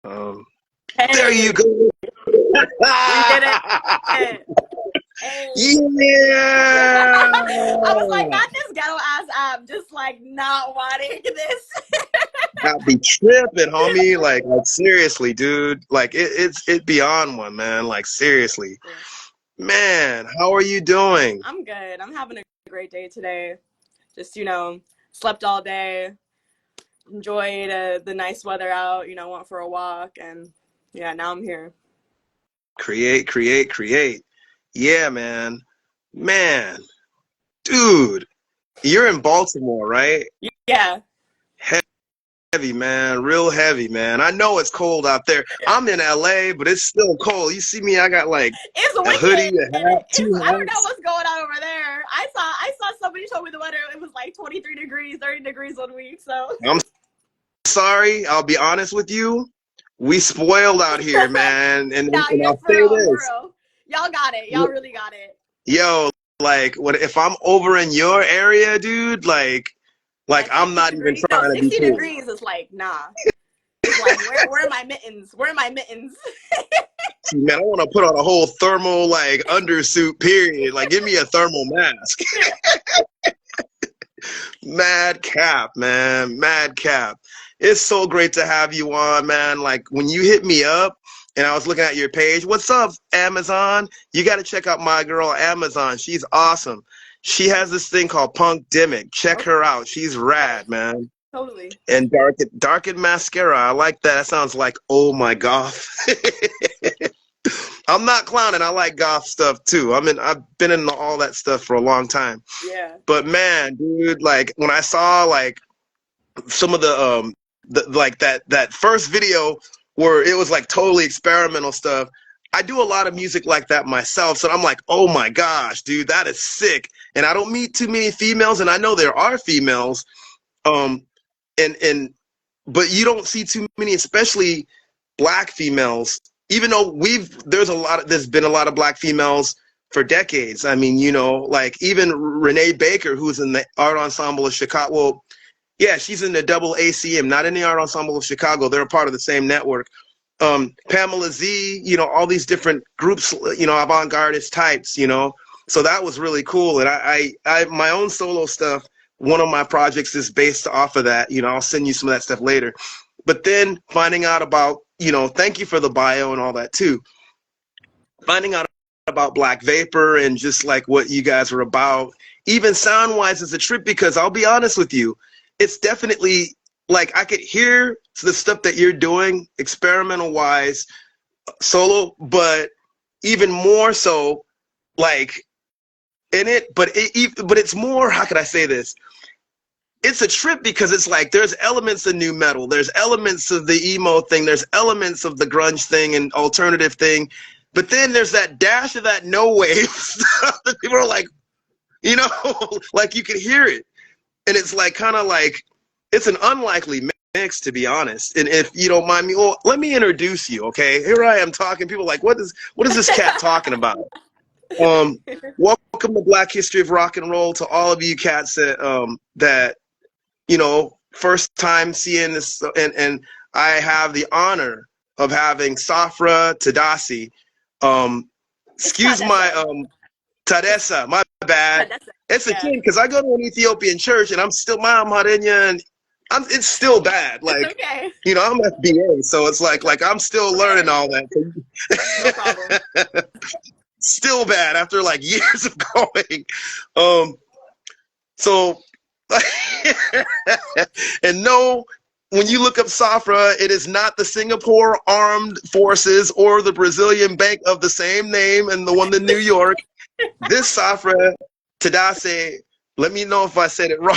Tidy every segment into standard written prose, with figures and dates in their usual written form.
There you Hey, go. we did it. Hey. Yeah. I was like, not this ghetto ass app, just like not wanting this. I'll be tripping, homie. Like seriously, dude. Like it's beyond one, man. Like seriously, Yeah. man. How are you doing? I'm good. I'm having a great day today. Just, slept all day, enjoyed the nice weather out, went for a walk, and yeah, now I'm here. Create, create, create. Yeah, man. Man, dude. You're in Baltimore, right? Yeah. Heavy, man. Real heavy, man. I know it's cold out there. I'm in LA, but it's still cold. You see me, I got like It's a hoodie, wicked. a hat, two I don't know hats. what's going on over there. I saw somebody told me the weather. It was like 23 degrees, 30 degrees 1 week. So I'm sorry. I'll be honest with you. We spoiled out here, man. nah, And yeah, I'll for say real, for this. real. Y'all got it. Y'all really got it. Yo, like what if I'm over in your area, dude? Like Like I'm 60 not even degrees. No, trying to be 60 cool. degrees is like, nah. It's like, where are my mittens? Where are my mittens? See, man, I want to put on a whole thermal like undersuit, period. Like give me a thermal mask. Mad cap, man. Mad cap. It's so great to have you on, man. Like when you hit me up and I was looking at your page, what's up, Amazon? You got to check out my girl, Amazon. She's awesome. She has this thing called Punk Dimmick. Check Okay, her out. She's rad, man. totally. And darken mascara. I like that. That sounds like oh my goth. I'm not clowning. I like goth stuff too. I've been in all that stuff for a long time. Yeah. But man, dude, like when I saw like some of like that first video where it was like totally experimental stuff. I do a lot of music like that myself, so I'm like, oh my gosh, dude, that is sick. And I don't meet too many females, and I know there are females, um, and but you don't see too many, especially black females. Even though there's been a lot of black females for decades. I mean, like even Renee Baker, who's in the art ensemble of Chicago. Well, yeah, she's in the double ACM, not in the art ensemble of Chicago. They're a part of the same network. Pamela Z, all these different groups, avant-gardist types, So that was really cool. And I my own solo stuff, one of my projects is based off of that. I'll send you some of that stuff later. But then finding out about, thank you for the bio and all that too. Finding out about Black Vapor and just like what you guys are about, even sound wise, is a trip because I'll be honest with you, it's definitely like I could hear the stuff that you're doing experimental wise, solo, but even more so like in it. But it's more. How could I say this? It's a trip because it's like there's elements of new metal, there's elements of the emo thing, there's elements of the grunge thing and alternative thing, but then there's that dash of that no wave stuff that people are like, like you can hear it, and it's like kind of like it's an unlikely mix, to be honest. And if you don't mind me, well, let me introduce you, okay? Here I am talking. People are like, what is this cat talking about? Welcome to Black History of Rock and Roll to all of you cats that first time seeing this, and I have the honor of having Safra Tadasi. It's Excuse my Tadessa. Tadessa, my bad. Tadessa. It's a Yeah. thing because I go to an Ethiopian church and I'm still my Amharinya, and it's still bad. It's Like, okay. I'm FBA, so it's like I'm still Okay. learning all that. No problem. Still bad after like years of going. So, and no, when you look up Safra, it is not the Singapore Armed Forces or the Brazilian bank of the same name and the one in New York. This Safra Tadase, let me know if I said it wrong,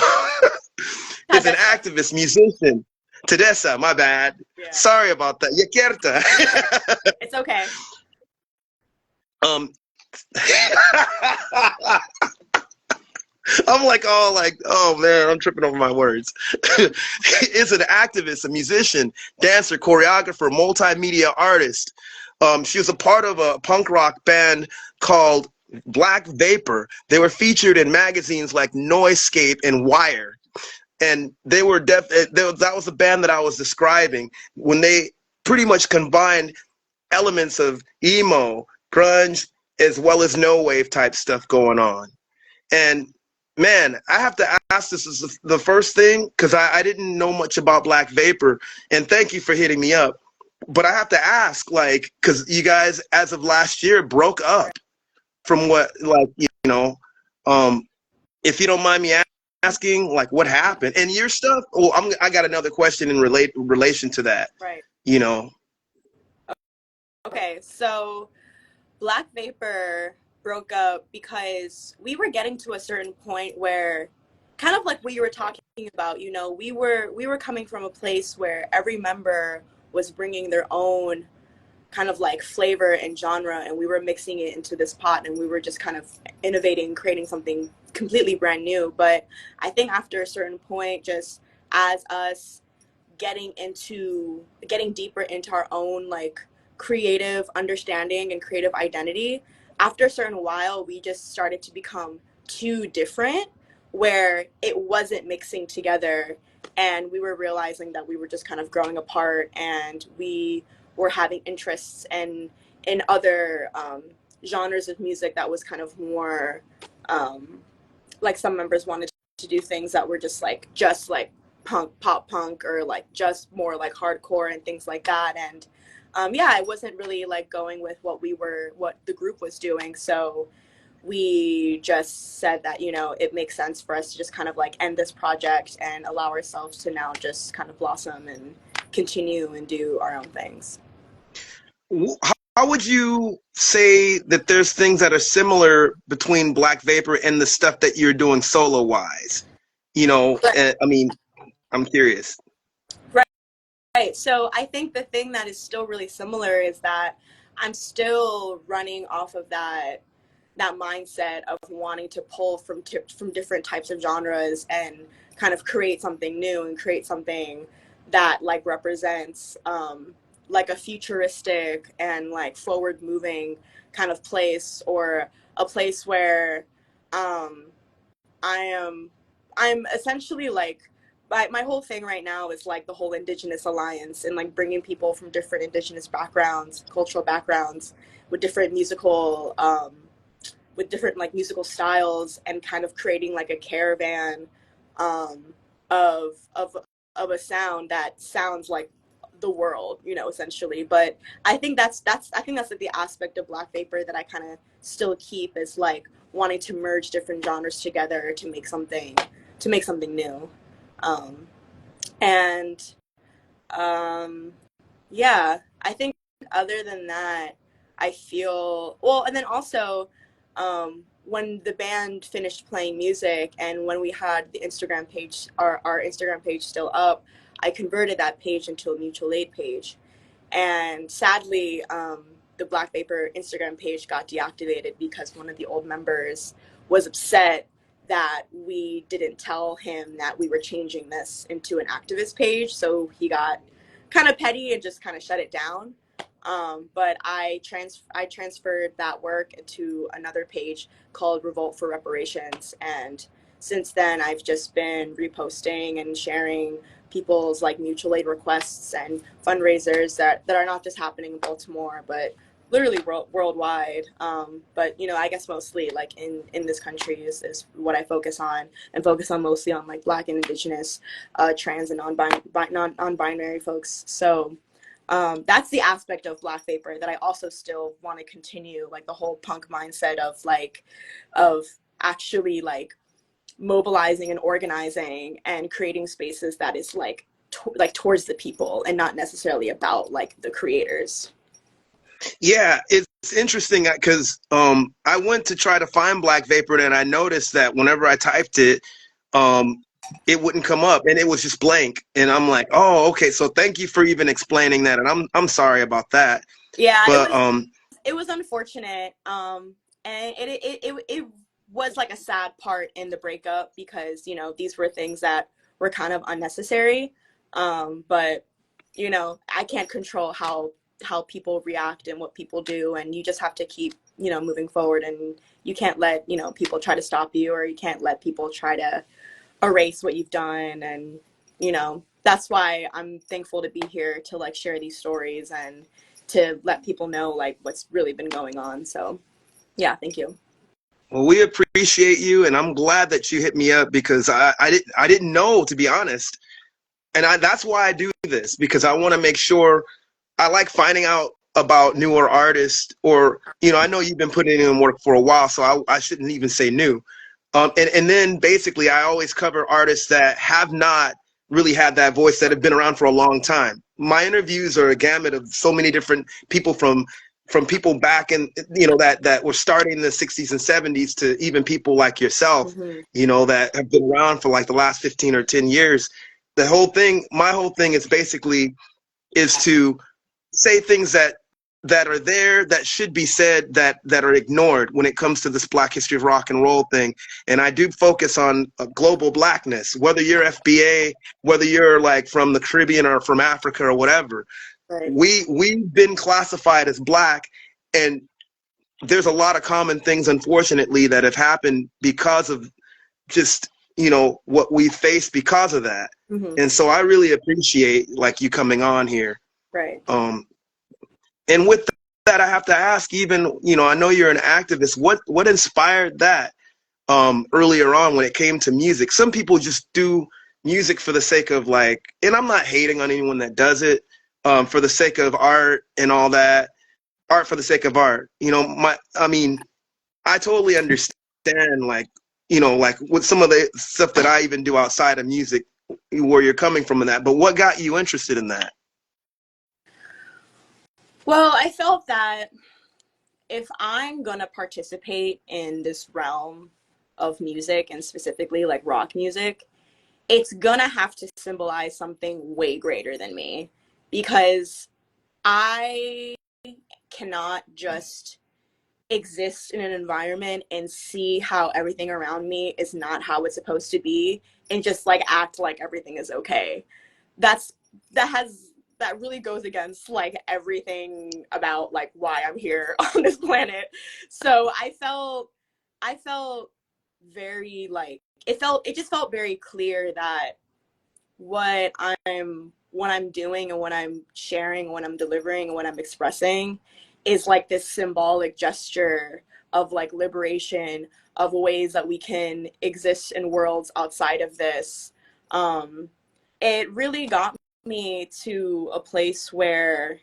is an Tadessa. activist, musician. Tadessa, my bad. Yeah. Sorry about that. Yakerta. It's okay. I'm like, oh man, I'm tripping over my words. Is an activist, a musician, dancer, choreographer, multimedia artist. She was a part of a punk rock band called Black Vapor. They were featured in magazines like Noisescape and Wire. And they were that was the band that I was describing when they pretty much combined elements of emo, grunge, as well as no wave type stuff going on. And man, I have to ask, this is the first thing, because I didn't know much about Black Vapor, and thank you for hitting me up. But I have to ask, like, because you guys, as of last year, broke up from what, like, know, um, if you don't mind me asking, like, what happened and your stuff. Well, I got another question in relation to that. Right. You know. Okay, so Black Vapor broke up because we were getting to a certain point where, kind of like what you were talking about, we were coming from a place where every member was bringing their own kind of like flavor and genre, and we were mixing it into this pot, and we were just kind of innovating, creating something completely brand new. But I think after a certain point, just as us getting deeper into our own like creative understanding and creative identity, after a certain while we just started to become too different, where it wasn't mixing together, and we were realizing that we were just kind of growing apart, and we were having interests in other genres of music that was kind of more um, like some members wanted to do things that were just like punk, pop punk, or like just more like hardcore and things like that. And yeah, I wasn't really like going with what the group was doing. So we just said that, it makes sense for us to just kind of like end this project and allow ourselves to now just kind of blossom and continue and do our own things. How would you say that there's things that are similar between Black Vapor and the stuff that you're doing solo wise? I mean, I'm curious. Right. Right. So I think the thing that is still really similar is that I'm still running off of that mindset of wanting to pull from different types of genres and kind of create something new and create something that like represents like a futuristic and like forward moving kind of place, or a place where um, I am I'm essentially like my whole thing right now is like the whole Indigenous Alliance, and like bringing people from different Indigenous backgrounds, cultural backgrounds, with different like musical styles, and kind of creating like a caravan um, of of of a sound that sounds like the world, essentially. But I think that's like the aspect of Black Vapor that I kind of still keep, is like wanting to merge different genres together to make something new. Um, and um, yeah, I think other than that, I feel well. And then also, when the band finished playing music, and when we had the Instagram page, our Instagram page still up, I converted that page into a mutual aid page. And sadly, the Black Vapor Instagram page got deactivated because one of the old members was upset that we didn't tell him that we were changing this into an activist page. So he got kind of petty and just kind of shut it down. But I transferred that work into another page called Revolt for Reparations, and since then I've just been reposting and sharing people's like mutual aid requests and fundraisers that are not just happening in Baltimore, but literally worldwide. But I guess mostly like in this country is what I focus on, and focus on mostly on like Black and Indigenous, trans and non-binary folks. So that's the aspect of Black Vapor that I also still want to continue, like the whole punk mindset of actually like mobilizing and organizing and creating spaces that is like like towards the people, and not necessarily about like the creators. Yeah, it's interesting because I went to try to find Black Vapor, and I noticed that whenever I typed it, um, it wouldn't come up, and it was just blank. And I'm like, oh, okay. So thank you for even explaining that, and I'm sorry about that. Yeah, But it was unfortunate, and it was like a sad part in the breakup, because these were things that were kind of unnecessary, but I can't control how people react and what people do, and you just have to keep moving forward, and you can't let people try to stop you, or you can't let people try to erase what you've done. And that's why I'm thankful to be here to like share these stories and to let people know like what's really been going on. So yeah, thank you. Well, we appreciate you, and I'm glad that you hit me up because I didn't know, to be honest, and that's why I do this, because I want to make sure. I like finding out about newer artists, or I know you've been putting in work for a while, so I shouldn't even say new. And then basically, I always cover artists that have not really had that voice, that have been around for a long time. My interviews are a gamut of so many different people, from people back in, that were starting in the 60s and 70s, to even people like yourself, Mm-hmm. that have been around for like the last 15 or 10 years. My whole thing is to say things that are there, that should be said, that are ignored when it comes to this Black History of Rock and Roll thing. And I do focus on global blackness, whether you're FBA, whether you're like from the Caribbean or from Africa or whatever. Right. We've been classified as black, and there's a lot of common things, unfortunately, that have happened because of just what we face because of that. Mm-hmm. And so I really appreciate like you coming on here. Right. um and with that, I have to ask, even, I know you're an activist. What inspired that earlier on when it came to music? Some people just do music for the sake of, like, and I'm not hating on anyone that does it, for the sake of art and all that, art for the sake of art. I mean, I totally understand, like, like with some of the stuff that I even do outside of music, where you're coming from in that. But what got you interested in that? Well, I felt that if I'm gonna participate in this realm of music and specifically like rock music, it's gonna have to symbolize something way greater than me, because I cannot just exist in an environment and see how everything around me is not how it's supposed to be and just like act like everything is okay. That's that really goes against like everything about like why I'm here on this planet. So I felt very like it just felt very clear that what I'm doing and what I'm sharing, what I'm delivering, and what I'm expressing is like this symbolic gesture of like liberation, of ways that we can exist in worlds outside of this. Um, it really got me to a place where,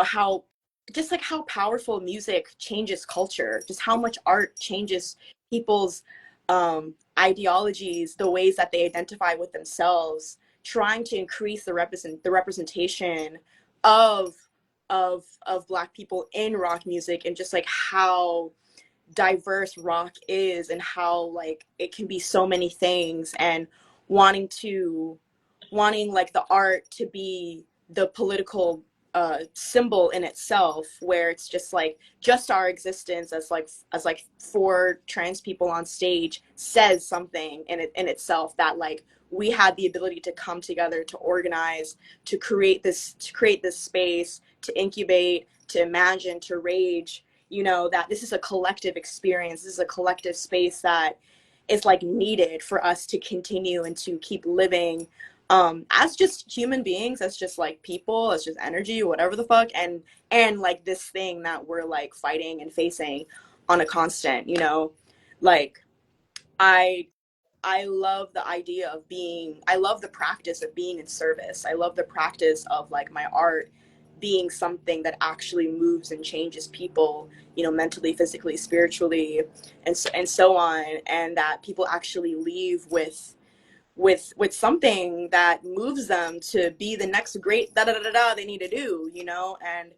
how just like how powerful music changes culture, just how much art changes people's ideologies, the ways that they identify with themselves, trying to increase the representation of of Black people in rock music, and just like how diverse rock is and how like it can be so many things, and wanting to wanting like the art to be the political symbol in itself, where it's just like just our existence as like four trans people on stage says something in itself, that like we had the ability to come together, to organize, to create this space, to incubate, to imagine, to rage, that this is a collective experience, this is a collective space that is like needed for us to continue and to keep living as just human beings, as just like people, as just energy, whatever the fuck, and like this thing that we're like fighting and facing on a constant, like i I love the idea of being, I love the practice of being in service. I love the practice of like my art being something that actually moves and changes people, mentally, physically, spiritually, and so on. And that people actually leave with something that moves them to be the next great da da da da they need to do, and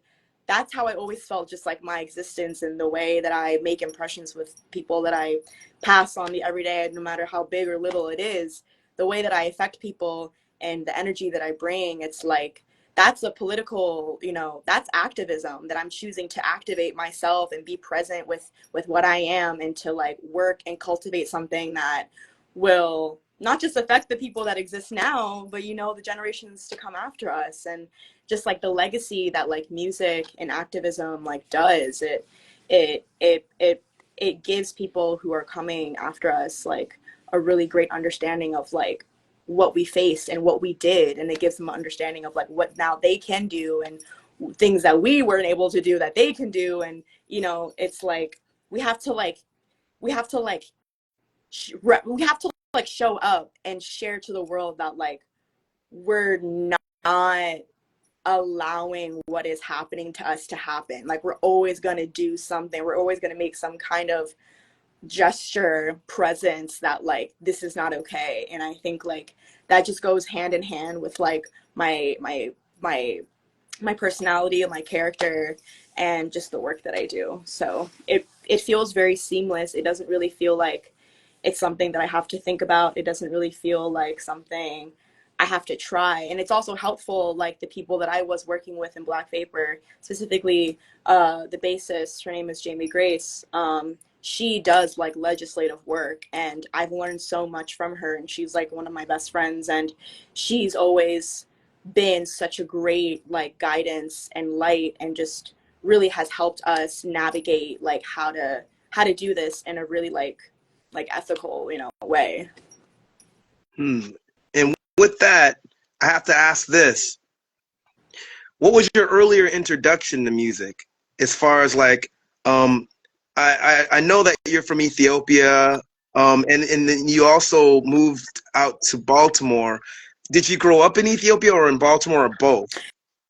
that's how I always felt, just like my existence and the way that I make impressions with people that I pass on the everyday, no matter how big or little it is, the way that I affect people and the energy that I bring. It's like that's a political, that's activism, that I'm choosing to activate myself and be present with what I am, and to like work and cultivate something that will not just affect the people that exist now, but the generations to come after us. And just like the legacy that like music and activism like does, it gives people who are coming after us like a really great understanding of like what we faced and what we did, and it gives them an understanding of like what now they can do and things that we weren't able to do that they can do. And it's like we have to like we have to like we have to like show up and share to the world that like we're not allowing what is happening to us to happen. Like we're always going to do something, we're always going to make some kind of gesture presence that like this is not okay. And I think like that just goes hand in hand with like my my personality and my character and just the work that I do. So it feels very seamless. It doesn't really feel like it's something that I have to think about. It doesn't really feel like something I have to try. And it's also helpful, like the people that I was working with in Black Vapor, specifically the bassist, her name is Jamie Grace. She does like legislative work, and I've learned so much from her, and she's like one of my best friends, and she's always been such a great like guidance and light, and just really has helped us navigate like how to do this in a really like ethical way. Hmm. And with that, I have to ask this. What was your earlier introduction to music? As far as like, I know that you're from Ethiopia, and then you also moved out to Baltimore. Did you grow up in Ethiopia or in Baltimore or both?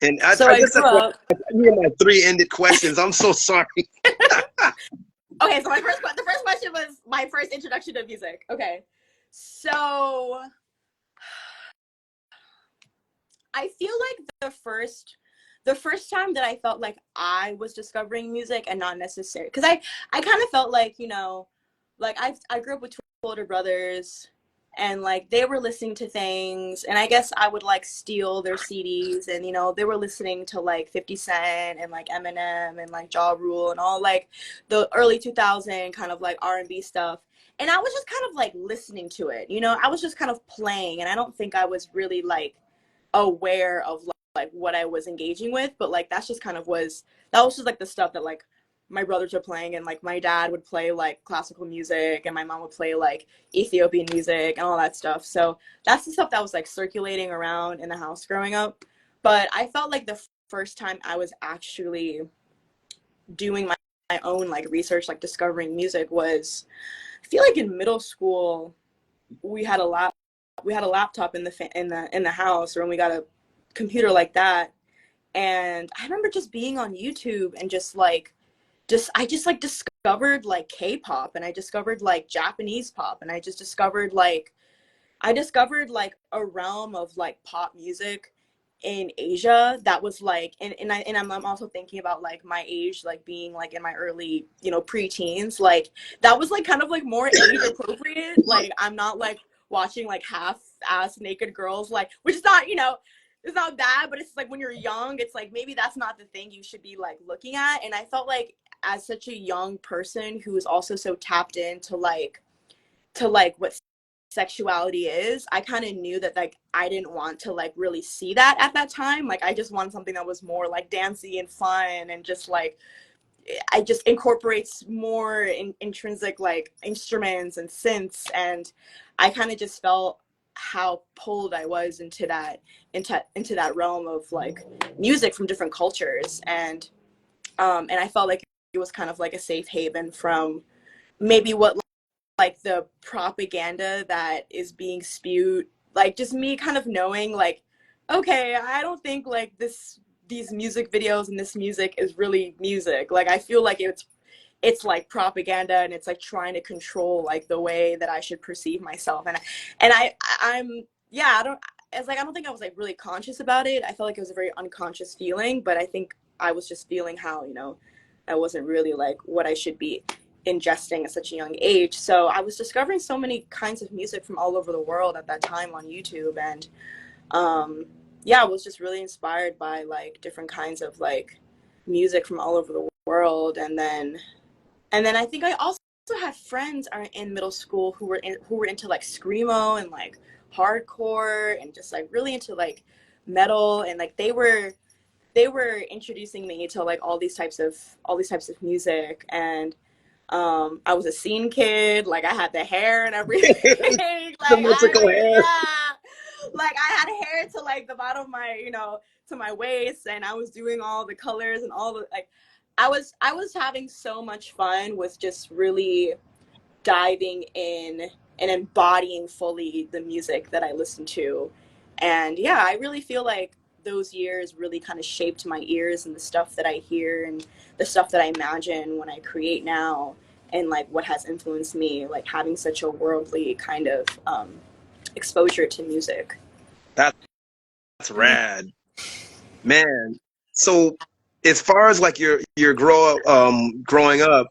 And So I I guess grew that's what up. me and my three-ended questions. I'm so sorry. Okay, so the first question was my first introduction to music. Okay, so I feel like the first time that I felt like I was discovering music, and not necessarily because I kind of felt like like I grew up with two older brothers, and like they were listening to things, and I guess I would like steal their CDs, and they were listening to like 50 Cent and like Eminem and like Ja Rule and all like the early 2000 kind of like R&B stuff. And I was just kind of like listening to it. I was just kind of playing, and I don't think I was really like aware of like what I was engaging with, but like that's just kind of that was just like the stuff that like my brothers were playing, and like my dad would play like classical music, and my mom would play like Ethiopian music and all that stuff. So that's the stuff that was like circulating around in the house growing up. But I felt like the first time I was actually doing my own like research, like discovering music, was I feel like in middle school. We had a laptop in the house, or when we got a computer like that. And I remember just being on YouTube and I just like discovered like K-pop, and I discovered like Japanese pop, and I discovered like a realm of like pop music in Asia that was like, and I'm also thinking about like my age, like being like in my early preteens, like that was like kind of like more age appropriate. Like I'm not like watching like half ass naked girls, like, which is not it's not bad, but it's like when you're young, it's like maybe that's not the thing you should be like looking at. And I felt like as such a young person who is also so tapped into like what sexuality is, I kind of knew that like I didn't want to like really see that at that time. Like I just wanted something that was more like dancey and fun, and just like I just incorporates more intrinsic like instruments and synths. And I kind of just felt how pulled I was into that realm of like music from different cultures. And I felt like it was kind of like a safe haven from maybe what like the propaganda that is being spewed, like just me kind of knowing like, okay, I don't think like these music videos and this music is really music. Like I feel like it's like propaganda, and it's like trying to control like the way that I should perceive myself. And I'm yeah, I don't think I was like really conscious about it. I felt like it was a very unconscious feeling, but I think I was just feeling how that wasn't really like what I should be ingesting at such a young age. So I was discovering so many kinds of music from all over the world at that time on YouTube. And yeah, I was just really inspired by like different kinds of like music from all over the world. And then I think I also had friends in middle school who were into like screamo and like hardcore, and just like really into like metal, and like they were introducing me to like all these types of music. And I was a scene kid, like I had the hair and everything. The Like mythical hair. yeah. Like I had hair to like the bottom of my, to my waist, and I was doing all the colors and all the like. I was having so much fun with just really diving in and embodying fully the music that I listen to. And yeah, I really feel like those years really kind of shaped my ears and the stuff that I hear and the stuff that I imagine when I create now, and like what has influenced me, like having such a worldly kind of exposure to music. That's rad, man. So, as far as like your growing up,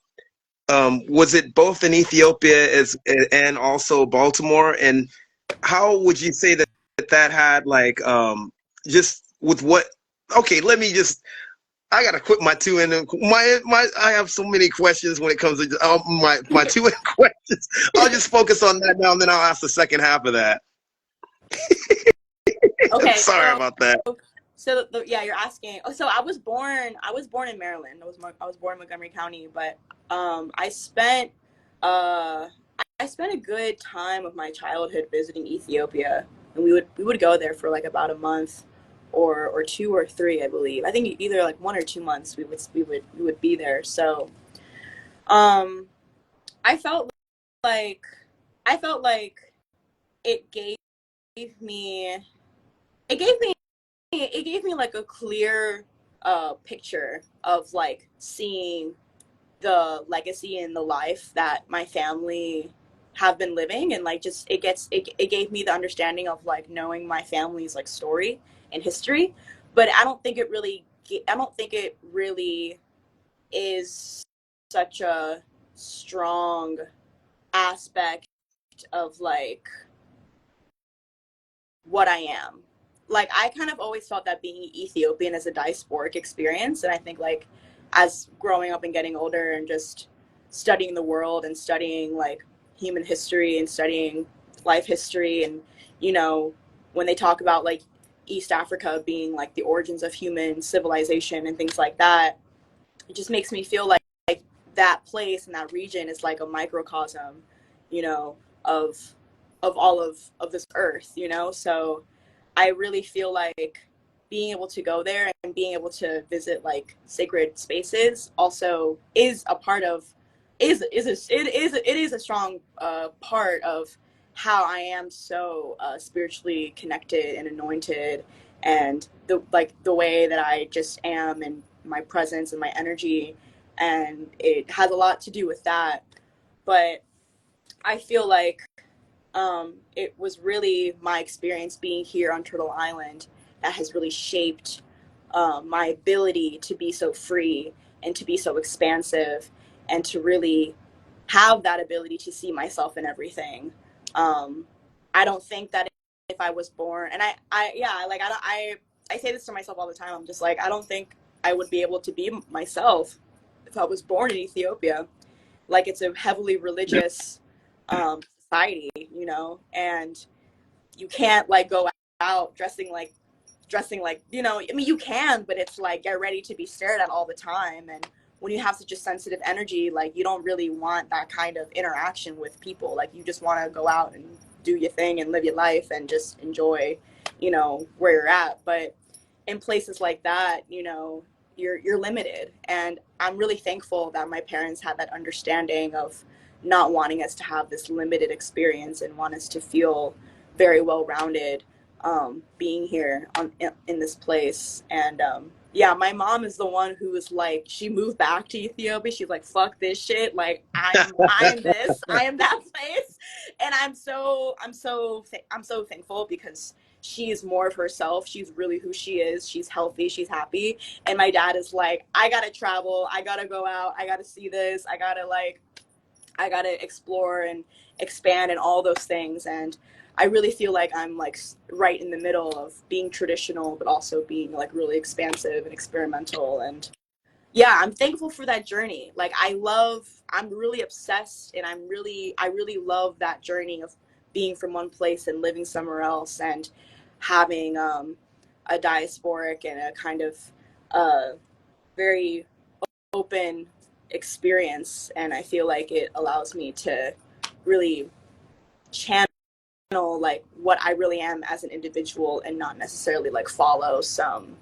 was it both in Ethiopia as and also Baltimore? And how would you say that that had like just with what? Okay, let me just. I gotta quit my two in my. I have so many questions when it comes to my two in questions. I'll just focus on that now, and then I'll ask the second half of that. Okay, Sorry about that. yeah, you're asking. Oh, so I was born in Maryland. I was born in Montgomery County, but I spent uh I spent a good time of my childhood visiting Ethiopia, and we would go there for like about a month, or 2 or 3, I believe. I think either like 1 or 2 months we would be there. So um I felt like I felt like it gave me it gave me it gave me like a clear picture of like seeing the legacy and the life that my family have been living, and like just it gave me the understanding of like knowing my family's like story and history. But I don't think it really is such a strong aspect of like what I am. Like I kind of always felt that being Ethiopian is a diasporic experience, and I think like as growing up and getting older and just studying the world and studying like human history and studying life history, and you know when they talk about like East Africa being like the origins of human civilization and things like that, it just makes me feel like that place and that region is like a microcosm, you know, of all of this earth, So I really feel like being able to go there and being able to visit like sacred spaces also is a part of it is a strong part of how I am so spiritually connected and anointed, and the way that I just am and my presence and my energy, and it has a lot to do with that. But I feel like it was really my experience being here on Turtle Island that has really shaped my ability to be so free and to be so expansive and to really have that ability to see myself in everything. Um, I don't think that if I was born, and yeah, like I say this to myself all the time. I'm just like, I don't think I would be able to be myself if I was born in Ethiopia. Like it's a heavily religious society, and you can't like go out dressing like I mean you can, but it's like get ready to be stared at all the time. And when you have such a sensitive energy, like you don't really want that kind of interaction with people. Like you just want to go out and do your thing and live your life and just enjoy where you're at. But in places like that, you're limited. And I'm really thankful that my parents had that understanding of not wanting us to have this limited experience and want us to feel very well rounded, being here in this place. And yeah, my mom is the one who was like, she moved back to Ethiopia. She's like, fuck this shit. Like I am this, I am that place. And I'm so thankful because she is more of herself. She's really who she is. She's healthy. She's happy. And my dad is like, I gotta travel. I gotta go out. I gotta see this. I gotta explore and expand and all those things. And I really feel like I'm like right in the middle of being traditional, but also being like really expansive and experimental. And yeah, I'm thankful for that journey. Like I'm really obsessed, and I really love that journey of being from one place and living somewhere else, and having a diasporic and a kind of uh, very open experience. And I feel like it allows me to really channel like what I really am as an individual and not necessarily like follow some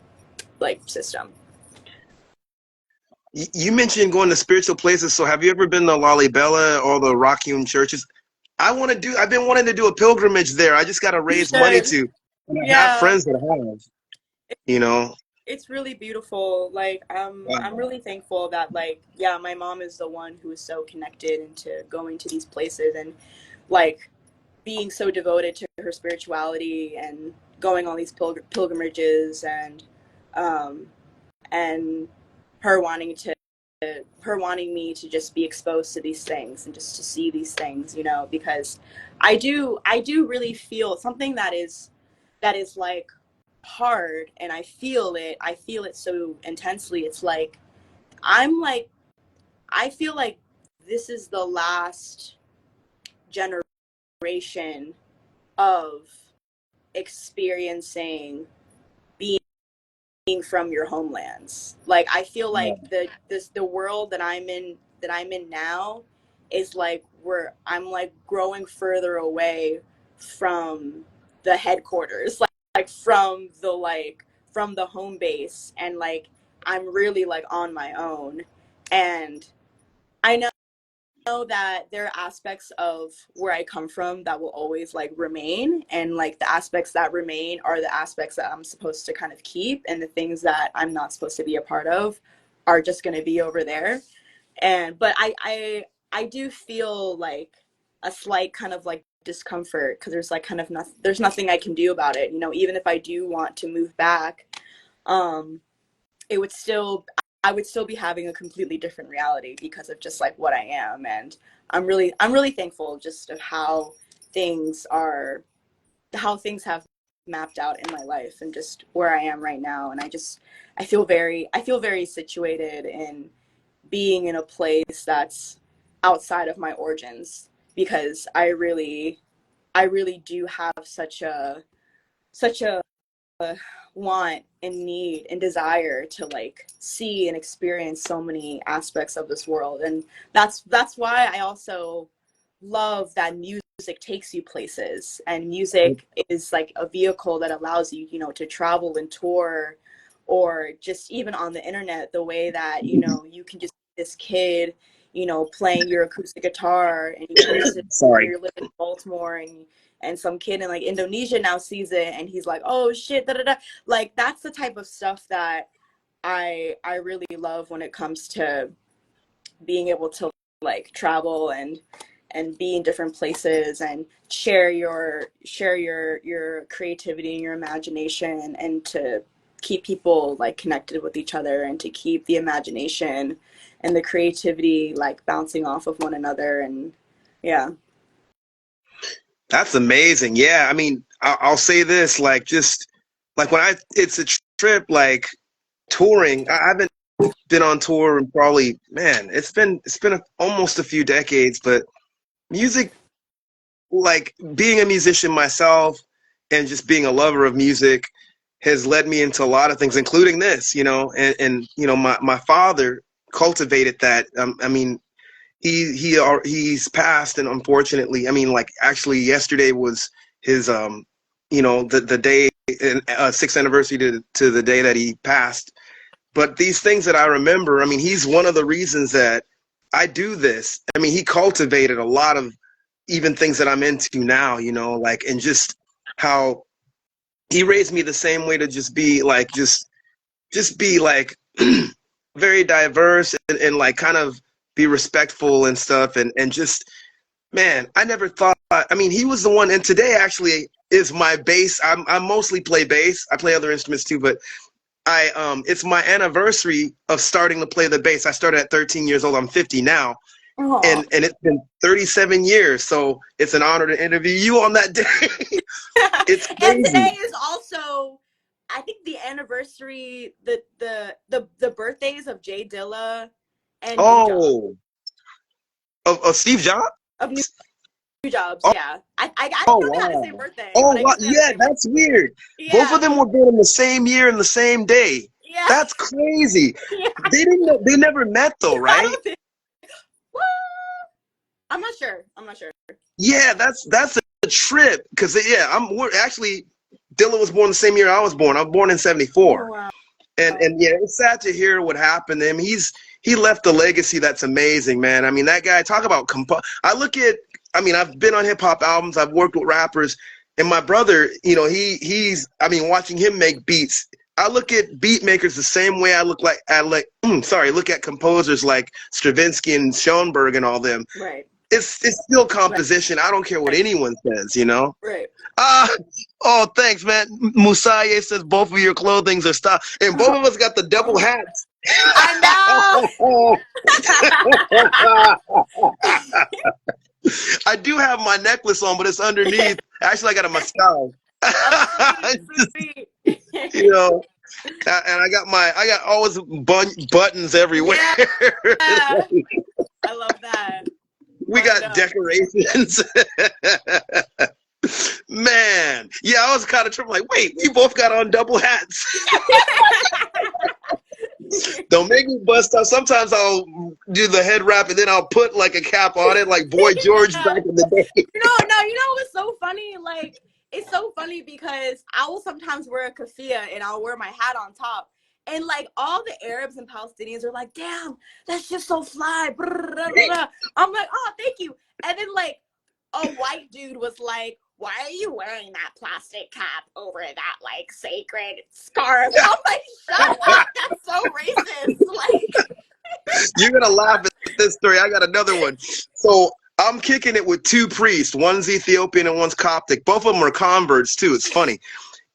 like system. You mentioned going to spiritual places. So have you ever been to Lalibela or the Rock Hewn churches? I've been wanting to do a pilgrimage there. I just got to You raise money should. to. And I have Yeah, friends that have, you know. it's really beautiful. Like I'm Wow. really thankful that like yeah, my mom is the one who is so connected into going to these places and like being so devoted to her spirituality and going on these pilgrimages um and her wanting to her wanting me to just be exposed to these things and just to see these things, you know, because I do really feel something that is like hard, and I feel it so intensely. It's like I'm like I feel like this is the last generation of experiencing being from your homelands. Like I feel like the world that I'm in now is like where I'm like growing further away from the headquarters, like from the home base, and like I'm really like on my own. And I know that there are aspects of where I come from that will always like remain, and like the aspects that remain are the aspects that I'm supposed to kind of keep, and the things that I'm not supposed to be a part of are just going to be over there. And but I do feel like a slight kind of like discomfort because there's like kind of nothing, there's nothing I can do about it, you know, even if I do want to move back. um it would still I would still be having a completely different reality because of just like what I am. And I'm really thankful just of things are how things have mapped out in my life and just where I am right now. And I feel very situated in being in a place that's outside of my origins, because I really do have such a want and need and desire to like see and experience so many aspects of this world. And that's why I also love that music takes you places, and music is like a vehicle that allows you, you know, to travel and tour, or just even on the internet, the way that, you know, you can just see this kid, you know, playing your acoustic guitar, and you post it, Sorry. you're living in Baltimore, and some kid in like Indonesia now sees it and he's like, "Oh shit, da da da." Like that's the type of stuff that I really love when it comes to being able to like travel and be in different places and share your creativity and your imagination, and to keep people like connected with each other, and to keep the imagination and the creativity like bouncing off of one another. And yeah. That's amazing. Yeah, I mean, I'll say this, like, just like when it's a trip, like touring. I haven't been on tour in probably, man, it's been almost a few decades, but music, like being a musician myself and just being a lover of music has led me into a lot of things, including this, and my father cultivated that. I mean, he's passed, and unfortunately, I mean, like actually yesterday was his the day, sixth anniversary to the day that he passed. But these things that I remember, I mean, he's one of the reasons that I do this. I mean, he cultivated a lot of even things that I'm into now, like, and just how he raised me the same way to just be like, just be like very diverse, and like kind of be respectful and stuff, and just, man, I never thought, I mean, he was the one, and today actually is my bass. I mostly play bass. I play other instruments too, but it's my anniversary of starting to play the bass. I started at 13 years old. I'm 50 now, Oh. and it's been 37 years. So it's an honor to interview you on that day. It's And today crazy. is also, I think, the anniversary, the birthdays of Jay Dilla and New Job. Oh, of Steve Jobs. Of New Jobs, Oh, yeah. I oh don't know if they had the same wow. birthday, Oh but I wow. knew they had the Yeah, same birthday. that's weird. Both of Yeah. them were born in the same year and the same day. Yeah. That's crazy. Yeah. They didn't know, they never met though, I right? don't think. What? I'm not sure. I'm not sure. Yeah, that's a trip because we're actually Dylan was born the same year I was born. I was born in '74, Oh, wow. and yeah, it's sad to hear what happened to him. He left a legacy that's amazing, man. I mean, that guy, talk about I mean, I've been on hip hop albums, I've worked with rappers, and my brother, I mean, watching him make beats. I look at beat makers the same way look at composers like Stravinsky and Schoenberg and all them. Right. It's still composition. I don't care what anyone says, you know? Right. Ah, oh, thanks, man. Musaye says both of your clothings are style, and both of us got the double hats. I know. I do have my necklace on, but it's underneath. Actually, I got a mascara. Sweet. You know, and I got always buttons everywhere. Yeah. I love that. We got decorations. Man, yeah, I was kind of tripping. Like, wait, we both got on double hats. Don't make me bust out. Sometimes I'll do the head wrap and then I'll put like a cap on it, like Boy George back in the day. No, you know what's so funny? Like, it's so funny because I will sometimes wear a keffiyeh and I'll wear my hat on top. And like all the Arabs and Palestinians are like, damn, that's just so fly. I'm like, oh, thank you. And then like a white dude was like, why are you wearing that plastic cap over that like sacred scarf? I'm like, shut up, that's so racist. Like, you're gonna laugh at this story. I got another one. So I'm kicking it with two priests. One's Ethiopian and one's Coptic. Both of them are converts too. It's funny.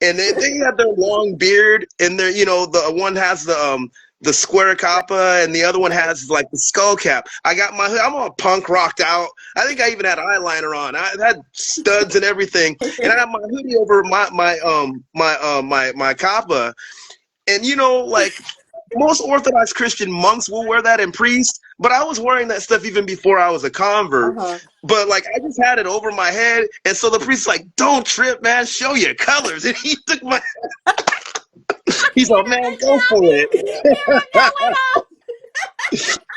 And they have their long beard, and they're, the one has the square kappa, and the other one has like the skull cap. I'm all punk rocked out. I think I even had eyeliner on. I had studs and everything, and I had my hoodie over my kappa. And like most Orthodox Christian monks will wear that, and priests. But I was wearing that stuff even before I was a convert. But like I just had it over my head, and so the priest's like, "Don't trip, man. Show your colors." And he took my. He's like, "Man, go for it."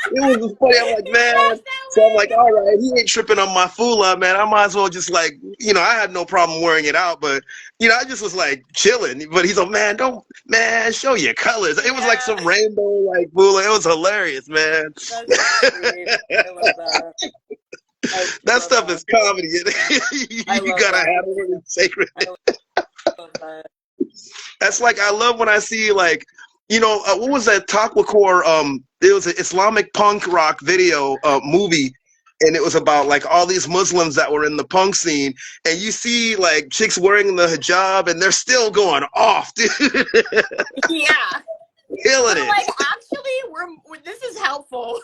It was just funny. I'm like, man. So I'm like, all right, he ain't tripping on my fula, man. I might as well just like, I had no problem wearing it out, but I just was like chilling. But he's like, man, show your colors. It was like some rainbow like fula. It was hilarious, man. That's so sweet. I love that. That stuff is comedy. You gotta have it sacred. I love that. That's like, I love when I see like, what was that Takwakor? It was an Islamic punk rock video movie, and it was about like all these Muslims that were in the punk scene, and you see like chicks wearing the hijab, and they're still going off, dude. Yeah. Killing it. Like, actually, this is helpful.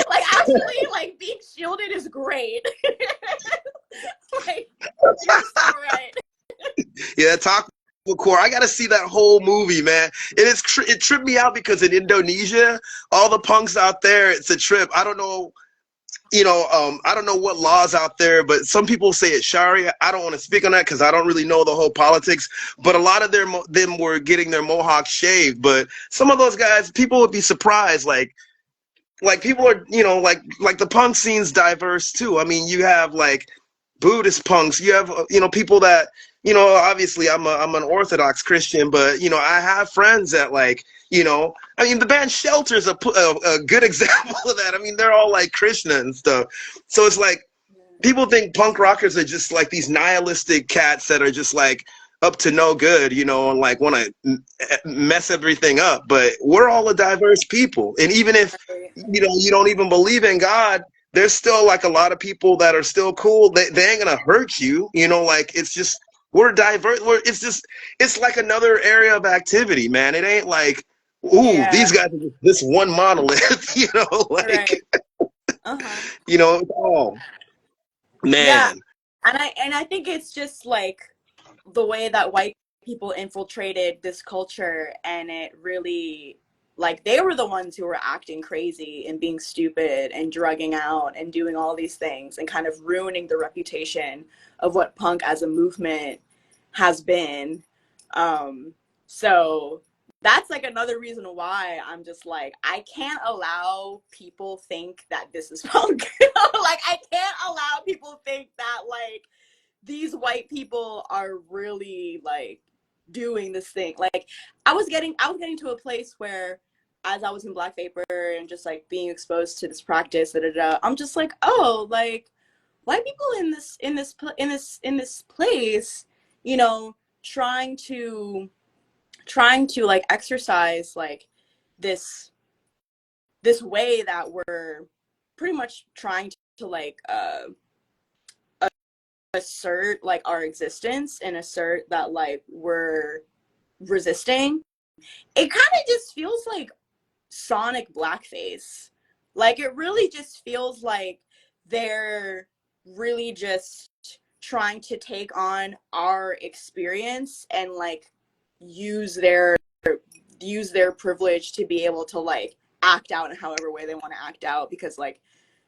Like, actually, like, being shielded is great. Like, you're so right. Yeah, Core. I got to see that whole movie, man. It tripped me out because in Indonesia, all the punks out there, it's a trip. I don't know, I don't know what laws out there, but some people say it's Sharia. I don't want to speak on that because I don't really know the whole politics. But a lot of them were getting their mohawks shaved. But some of those guys, people would be surprised, like people are, like the punk scene's diverse too. I mean, you have like Buddhist punks. You have, people that. Obviously I'm an Orthodox Christian, but I have friends that like, I mean, the band Shelter is a good example of that. I mean, they're all like Krishna and stuff. So it's like people think punk rockers are just like these nihilistic cats that are just like up to no good, and like want to mess everything up. But we're all a diverse people, and even if you don't even believe in God, there's still like a lot of people that are still cool. They ain't gonna hurt you, like it's just. We're diverse. It's like another area of activity, man. It ain't like, these guys are just this one monolith, like, oh, man. Yeah. And I think it's just like the way that white people infiltrated this culture, and it really, like, they were the ones who were acting crazy and being stupid and drugging out and doing all these things and kind of ruining the reputation of what punk as a movement has been. So that's like another reason why I'm just like, I can't allow people think that this is punk. Like, I can't allow people think that like these white people are really like doing this thing. Like I was getting to a place where as I was in Black Vapor and just like being exposed to this practice, I'm just like, oh, like white people in this place, you know, trying to like exercise like this this way that we're pretty much trying to like assert like our existence and assert that like we're resisting. It kind of just feels like sonic blackface. Like it really just feels like they're really just trying to take on our experience and like use their use their privilege to be able to like act out in however way they want to act out, because like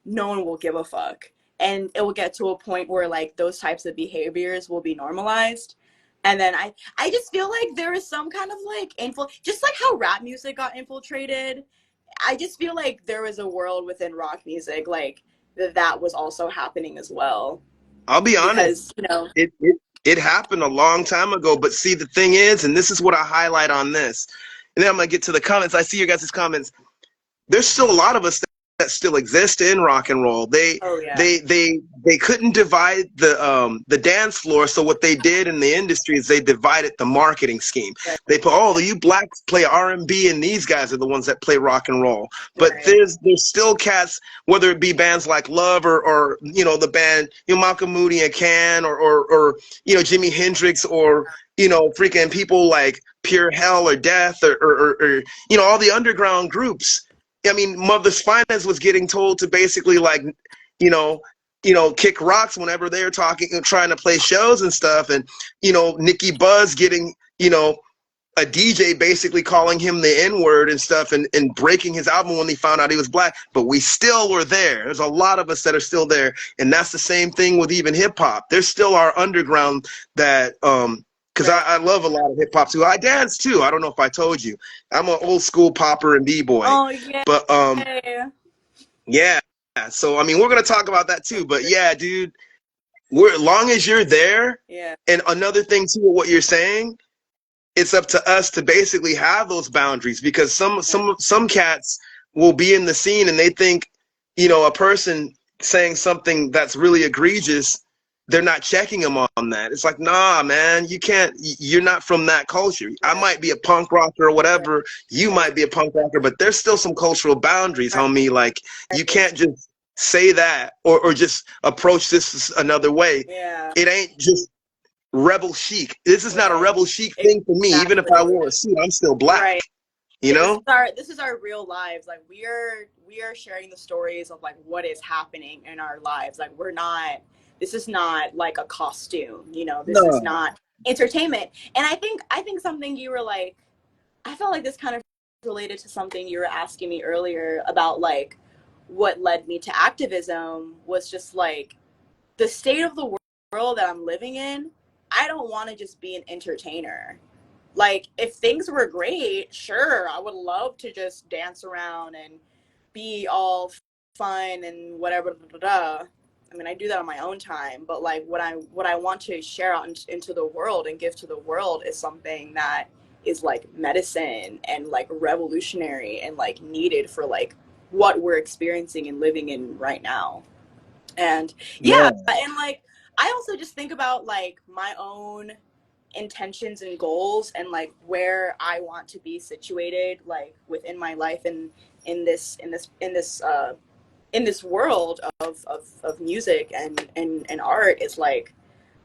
no one will give a fuck, and it will get to a point where like those types of behaviors will be normalized. And then I just feel like there is some kind of like just like how rap music got infiltrated. I just feel like there was a world within rock music like that was also happening as well, I'll be honest. because you know. It happened a long time ago, but see, the thing is, and this is what I highlight on this, and then I'm gonna get to the comments. I see your guys' comments. There's still a lot of us that still exist in rock and roll. They Oh yeah. they they they couldn't divide the dance floor, so what they did in the industry is they divided the marketing scheme. They put, oh, you blacks play R&B, and these guys are the ones that play rock and roll. But Right. there's still cats, whether it be bands like Love or you know the band, you know, Malcolm Moody and Can, or you know, Jimi Hendrix, or you know, freaking people like Pure Hell or Death, or you know, all the underground groups. I mean, Mother's Finest was getting told to basically like, you know, kick rocks whenever they're talking, trying to play shows and stuff, and you know, Nikki Buzz getting, you know, a DJ basically calling him the N-word and stuff, and breaking his album when they found out he was black. But we still were there. There's a lot of us that are still there, and that's the same thing with even hip hop. There's still our underground that because Right. I love a lot of hip hop too. I dance too. I don't know if I told you. I'm an old school popper and b-boy. Oh yeah. But yeah. So I mean, we're gonna talk about that too. But yeah, dude, we're long as you're there. Yeah. And another thing too, what you're saying, it's up to us to basically have those boundaries, because some cats will be in the scene and they think, you know, a person saying something that's really egregious, they're not checking them on that. It's like, nah, man, you can't. You're not from that culture. I Right. might be a punk rocker or Right. whatever. You Right. might be a punk rocker, but there's still some cultural boundaries, homie. Like you Right. can't just say that, or just approach this another way. Yeah. It ain't just rebel chic. This is not a Right. rebel chic thing for me. Even if I Exactly. wore a suit, I'm still black. Right. You know? This is our real lives. Like we are sharing the stories of like what is happening in our lives. Like we're not, this is not like a costume, you know, this is No. not entertainment. And I think something you were like, I felt like this kind of related to something you were asking me earlier about like what led me to activism was just like the state of the world that I'm living in. I don't want to just be an entertainer. Like if things were great, sure, I would love to just dance around and be all fun and whatever. Da, da, da. I mean, I do that on my own time, but like what I want to share out into the world and give to the world is something that is like medicine and like revolutionary and like needed for like what we're experiencing and living in right now. And yeah, Yeah. and like I also just think about like my own intentions and goals and like where I want to be situated like within my life and in this world of music and art is like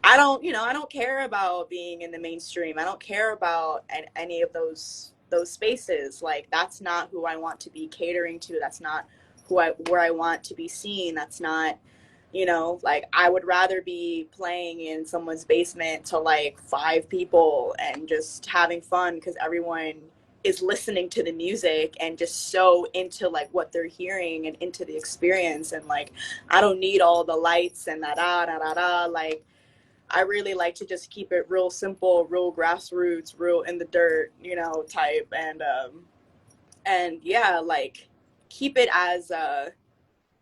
I don't care about being in the mainstream. I don't care about any of those spaces. Like that's not who I want to be catering to. That's not where I want to be seen. That's not, like I would rather be playing in someone's basement to like five people and just having fun because everyone is listening to the music and just so into like what they're hearing and into the experience. And like I don't need all the lights and da da da da da. Like I really like to just keep it real simple, real grassroots, real in the dirt, type. And yeah, like keep it as a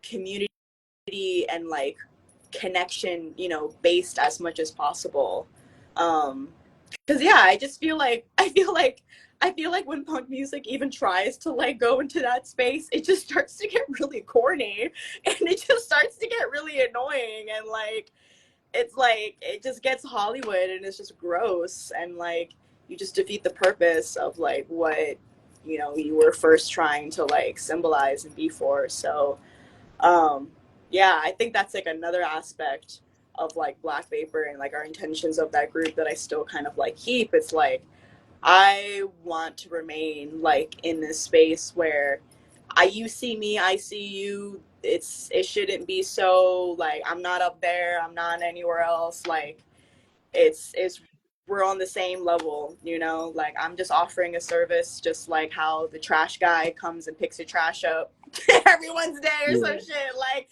community and like connection, you know, based as much as possible. Um, because yeah, I just feel like I feel like when punk music even tries to like go into that space, it just starts to get really corny and it just starts to get really annoying and like it's like it just gets Hollywood and it's just gross and like you just defeat the purpose of like what you know you were first trying to like symbolize and be for. So um yeah, I think that's like another aspect of like Black Vapor and like our intentions of that group that I still kind of like keep. It's like I want to remain like in this space where I you see me, I see you. It shouldn't be so like I'm not up there, I'm not anywhere else. Like it's we're on the same level, you know? Like I'm just offering a service just like how the trash guy comes and picks your trash up every Wednesday or some Yeah. shit. Like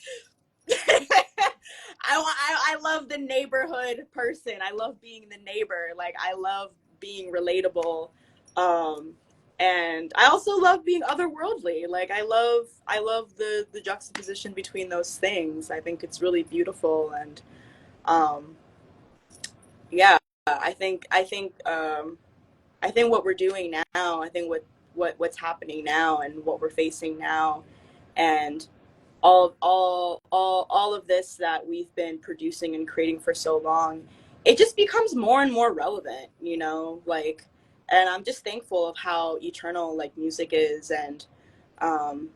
I love the neighborhood person. I love being the neighbor. Like I love being relatable. Um and I also love being otherworldly. Like I love the juxtaposition between those things. I think it's really beautiful and um yeah, I think what we're doing now, I think what's happening now and what we're facing now and all of this that we've been producing and creating for so long, it just becomes more and more relevant, you know, like and I'm just thankful of how eternal like music is and um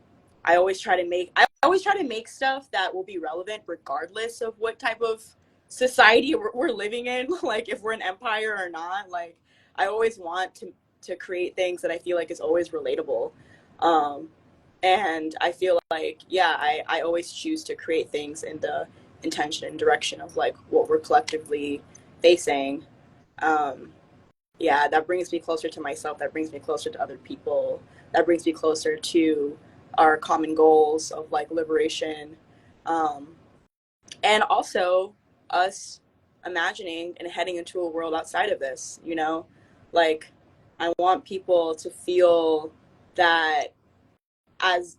I always try to make stuff that will be relevant regardless of what type of society we're living in like if we're an empire or not. Like I always want to create things that I feel like is always relatable. um and I feel like yeah, I always choose to create things in the intention and direction of like what we're collectively facing. um yeah, that brings me closer to myself, that brings me closer to other people, that brings me closer to our common goals of like liberation, um and also us imagining and heading into a world outside of this, you know, like I want people to feel that as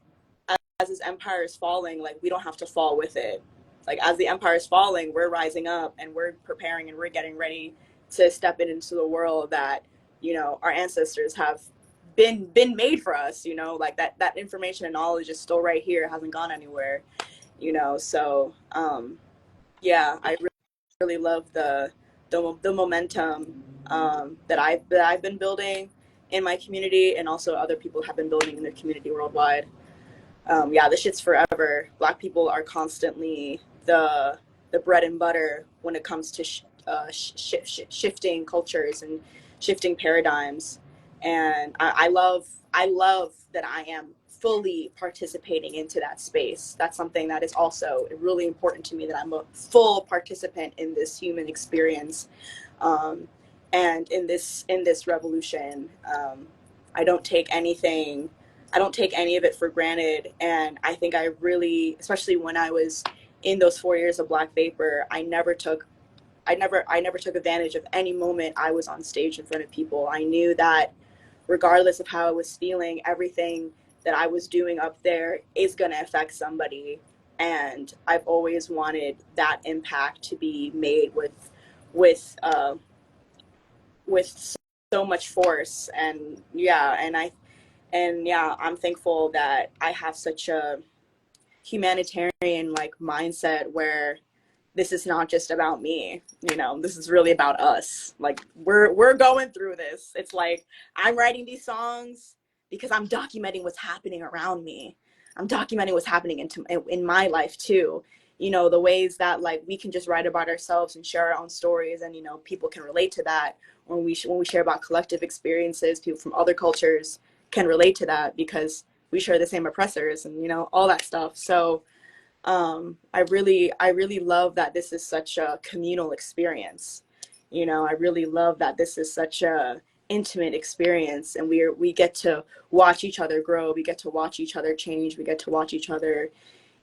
as this empire is falling, like we don't have to fall with it. Like as the empire is falling, we're rising up and we're preparing and we're getting ready to step into the world that you know our ancestors have been made for us. You know, like that information and knowledge is still right here, it hasn't gone anywhere. You know, so yeah, I really love the momentum that I've been building in my community, and also other people have been building in their community worldwide. Yeah, this shit's forever. Black people are constantly the bread and butter when it comes to shifting cultures and shifting paradigms. And I love that I am fully participating into that space. That's something that is also really important to me. That I'm a full participant in this human experience, um, and in this revolution. I don't take anything I don't take any of it for granted. And I think I really, especially when I was in those 4 years of Black Vapor, I never took advantage of any moment I was on stage in front of people. I knew that regardless of how I was feeling, everything that I was doing up there is going to affect somebody. And I've always wanted that impact to be made with, uh, with so much force. And yeah, and yeah, I'm thankful that I have such a humanitarian like mindset where this is not just about me, you know, this is really about us. Like we're going through this. It's like I'm writing these songs because I'm documenting what's happening around me. I'm documenting what's happening in my life too. You know, the ways that like we can just write about ourselves and share our own stories, and you know, people can relate to that. When we share about collective experiences, people from other cultures can relate to that because we share the same oppressors and you know all that stuff. So I really love that this is such a communal experience. You know, I really love that this is such a intimate experience, and we get to watch each other grow, we get to watch each other change, we get to watch each other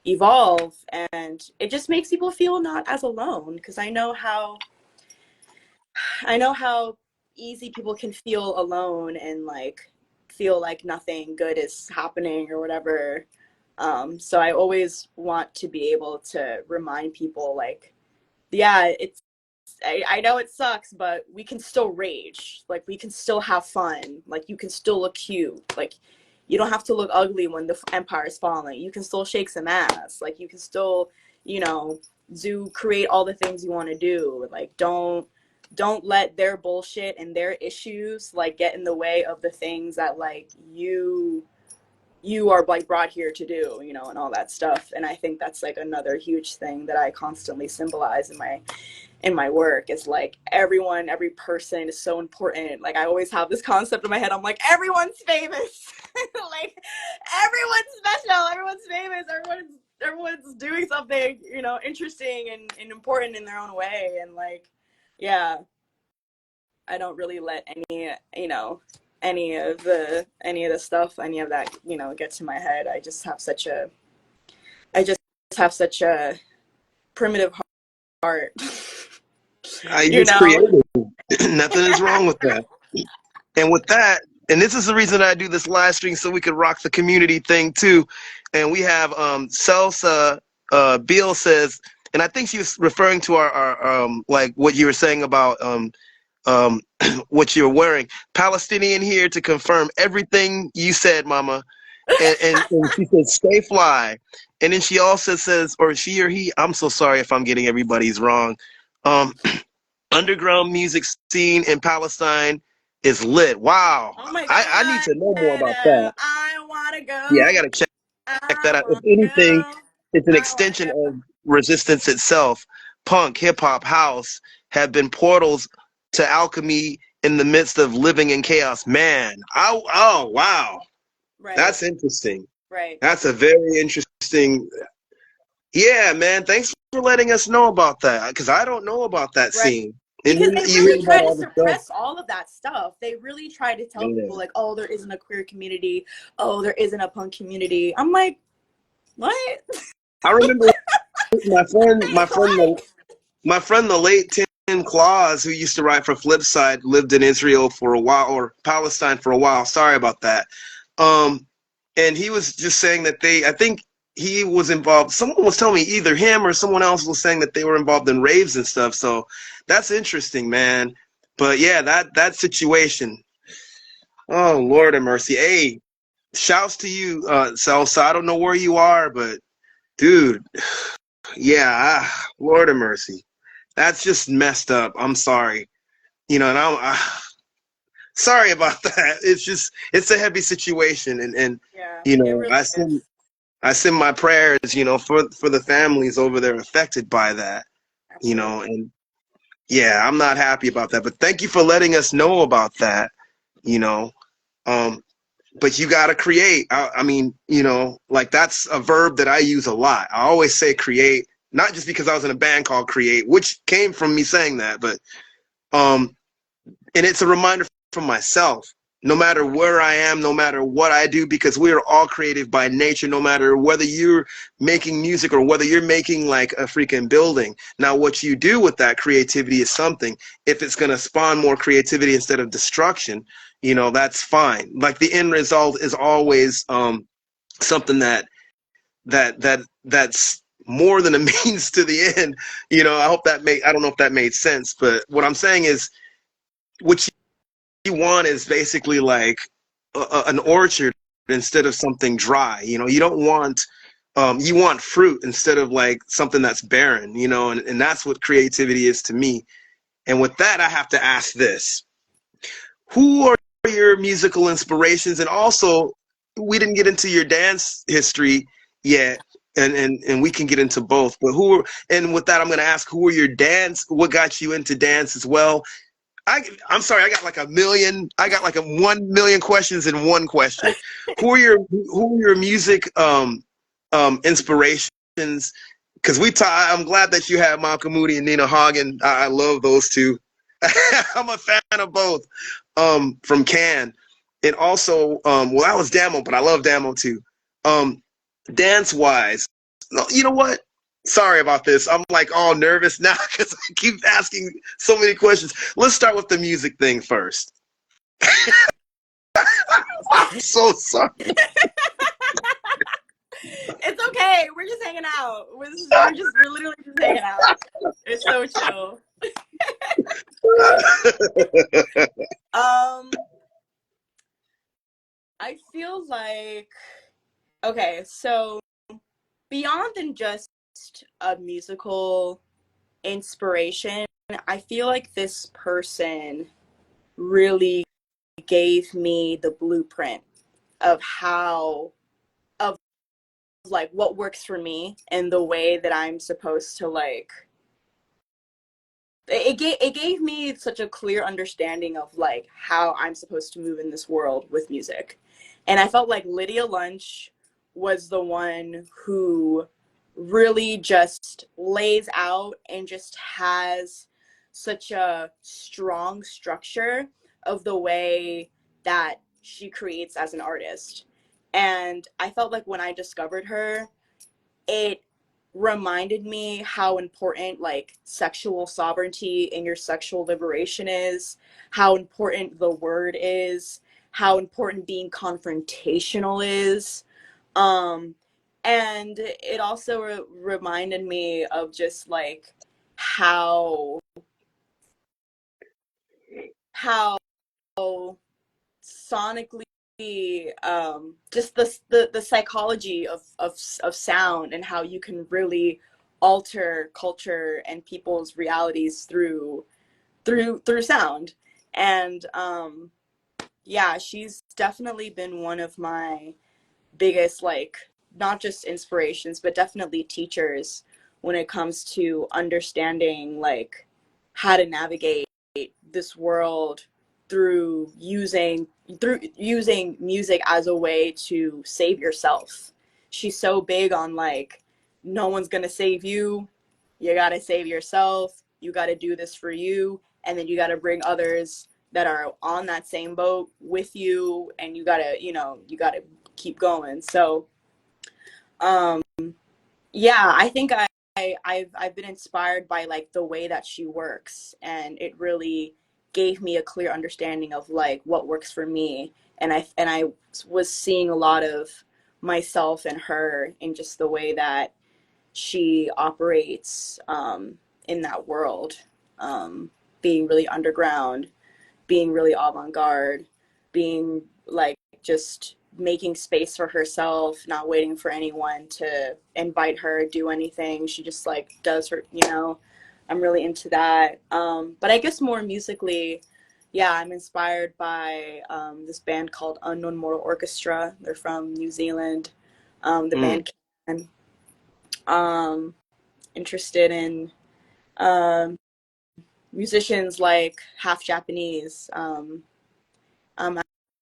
evolve, and it just makes people feel not as alone. Because I know how easy people can feel alone and like feel like nothing good is happening or whatever. So I always want to be able to remind people, like, yeah, I know it sucks, but we can still rage. Like, we can still have fun. Like, you can still look cute. Like, you don't have to look ugly when the empire is falling. You can still shake some ass. Like, you can still, you know, create all the things you want to do. Like, don't let their bullshit and their issues like get in the way of the things that like you are like brought here to do, you know, and all that stuff. And I think that's like another huge thing that I constantly symbolize in my work is like every person is so important. Like I always have this concept in my head. I'm like, everyone's famous. Like everyone's special, everyone's famous, everyone's doing something, you know, interesting and important in their own way. And like, yeah, I don't really let any, you know, any of the stuff, any of that, you know, get to my head. I just have such a primitive heart. You It's know? creative. Nothing is wrong with that. And with that, and this is the reason I do this live stream so we could rock the community thing too. And we have Salsa Bill says, and I think she was referring to our like what you were saying about um, what you're wearing. Palestinian here to confirm everything you said, Mama. And she says, stay fly. And then she also says, or she or he, I'm so sorry if I'm getting everybody's wrong. Um, underground music scene in Palestine is lit. Wow. Oh my I need god. to know more about that. I wanna Yeah, go. I got to check that I out. If wanna anything, go. it's an I wanna extension go. of resistance itself. Punk, hip hop, house have been portals to alchemy in the midst of living in chaos. Man, oh wow. Right, That's interesting. right, That's a very interesting. Yeah, man. Thanks for letting us know about that because I don't know about that right. scene. And Because then they you hear really about try to all the stuff. suppress all of that stuff. They really try to tell Yeah. people like, oh, there isn't a queer community. Oh, there isn't a punk community. I'm like, what? I remember my friend, Wait, what? my friend, the late Tim Claus, who used to write for Flipside, lived in Israel for a while or Palestine for a while. Sorry about that. Um, and he was just saying that I think he was involved. Someone was telling me either him or someone else was saying that they were involved in raves and stuff. So that's interesting, man. But yeah, that situation. Oh Lord have mercy. Hey, shouts to you, Salsa. I don't know where you are, but dude, yeah, Lord have mercy. That's just messed up. I'm sorry. You know, and I'm sorry about that. It's a heavy situation, and Yeah, you it know, really is. I send my prayers, you know, for the families over there affected by that. You know, Absolutely. and yeah, I'm not happy about that. But thank you for letting us know about that. You know, um, but you got to create. I mean, you know, like that's a verb that I use a lot. I always say create, not just because I was in a band called Create, which came from me saying that, but um, and it's a reminder for myself. No matter where I am, no matter what I do, because we are all creative by nature, no matter whether you're making music or whether you're making like a freaking building. Now, what you do with that creativity is something. If it's going to spawn more creativity instead of destruction, you know, that's fine. Like the end result is always something that's more than a means to the end. You know, I don't know if that made sense, but what I'm saying is what you want is basically like an orchard instead of something dry. You know, you don't want you want fruit instead of like something that's barren. You know, and that's what creativity is to me. And with that, I have to ask this: who are your musical inspirations? And also, we didn't get into your dance history yet. And we can get into both, but and with that, I'm going to ask who are your dance, what got you into dance as well, I'm sorry, I got like a million. I got like a 1 million questions in one question. Who are your music inspirations? Because I'm glad that you have Malcolm Moody and Nina Hagen. I love those two. I'm a fan of both. From Can, and also well, that was Damo, but I love Damo too. Um, dance wise, no, you know what? Sorry about this. I'm like all nervous now because I keep asking so many questions. Let's start with the music thing first. I'm so sorry. hanging out. We're literally just hanging out. It's so chill. Um, I feel like okay, so beyond than just a musical inspiration, I feel like this person really gave me the blueprint of how of like what works for me and the way that I'm supposed to like it gave me such a clear understanding of like how I'm supposed to move in this world with music. And I felt like Lydia Lunch was the one who really just lays out and just has such a strong structure of the way that she creates as an artist. And I felt like when I discovered her, it reminded me how important like sexual sovereignty and your sexual liberation is, how important the word is, how important being confrontational is. Um, and it also reminded me of just like how how sonically just the psychology of sound and how you can really alter culture and people's realities through sound. And yeah, she's definitely been one of my biggest like not just inspirations but definitely teachers when it comes to understanding like how to navigate this world through using music as a way to save yourself. She's so big on like no one's gonna save you. You gotta save yourself. You gotta do this for you, and then you gotta bring others that are on that same boat with you, and you gotta keep going. So, um, yeah, I think I've been inspired by like the way that she works, and it really gave me a clear understanding of like what works for me. And I was seeing a lot of myself and her in just the way that she operates in that world, being really underground, being really avant-garde, being like just making space for herself, not waiting for anyone to invite her, do anything. She just like does her. I'm really into that. But I guess more musically, yeah, I'm inspired by this band called Unknown Mortal Orchestra. They're from New Zealand. The Mm. band can. Interested in um, musicians like half Japanese. I'm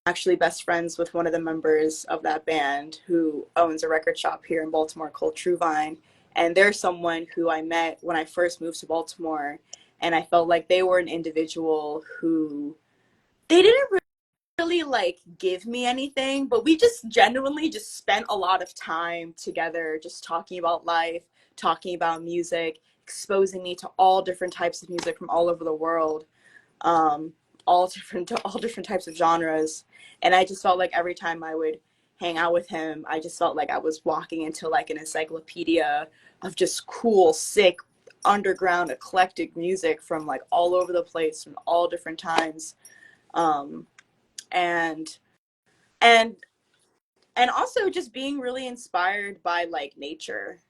actually best friends with one of the members of that band who owns a record shop here in Baltimore called True Vine. And they're someone who I met when I first moved to Baltimore. And I felt like they were an individual who they didn't really like give me anything, but we just genuinely just spent a lot of time together, just talking about life, talking about music, exposing me to all different types of music from all over the world, um, all different types of genres. And I just felt like every time I would hang out with him, I just felt like I was walking into like an encyclopedia of just cool, sick, underground, eclectic music from like all over the place, from all different times. Um, and and and also just being really inspired by like nature,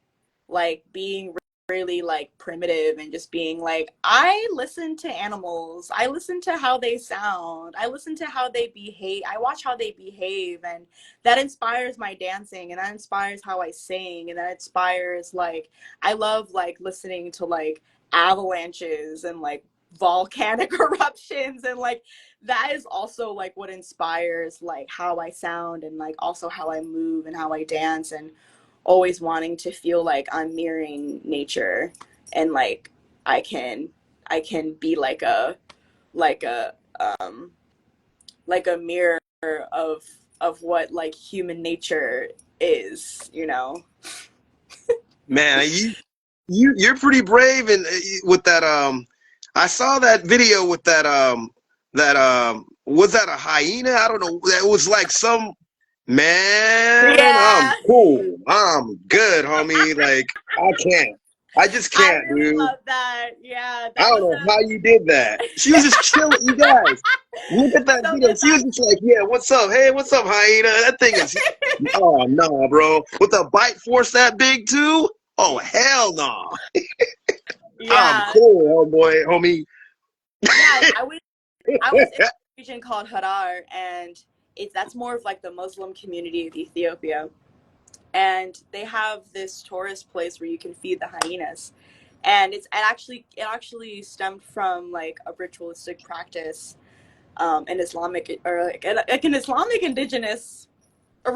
like being really like primitive and just being like I listen to animals, I listen to how they sound, I listen to how they behave, I watch how they behave, and that inspires my dancing, and that inspires how I sing, and that inspires like I love like listening to like avalanches and like volcanic eruptions, and like that is also like what inspires like how I sound and like also how I move and how I dance, and always wanting to feel like I'm mirroring nature, and like I can I can be like a um like a mirror of of what like human nature is. Man, you're pretty brave and with that I saw that video with that was that a hyena? I don't know. It was like some. Man, Yeah. I'm cool. I'm good, homie. Like, I can't. I just I can't, really dude. love that. Yeah, I that don't was know how you did that. She was just chilling. You guys, look at that so video. the She was fact. just like, yeah, what's up? Hey, what's up, hyena? That thing is, oh, no, bro. With a bite force that big, too? Oh, hell no. I'm Yeah, cool, homeboy, homie. yeah. I was in a region called Harar, and it's that's more of like the Muslim community of Ethiopia, and they have this tourist place where you can feed the hyenas, and it actually stemmed from like a ritualistic practice, an Islamic or like an Islamic indigenous a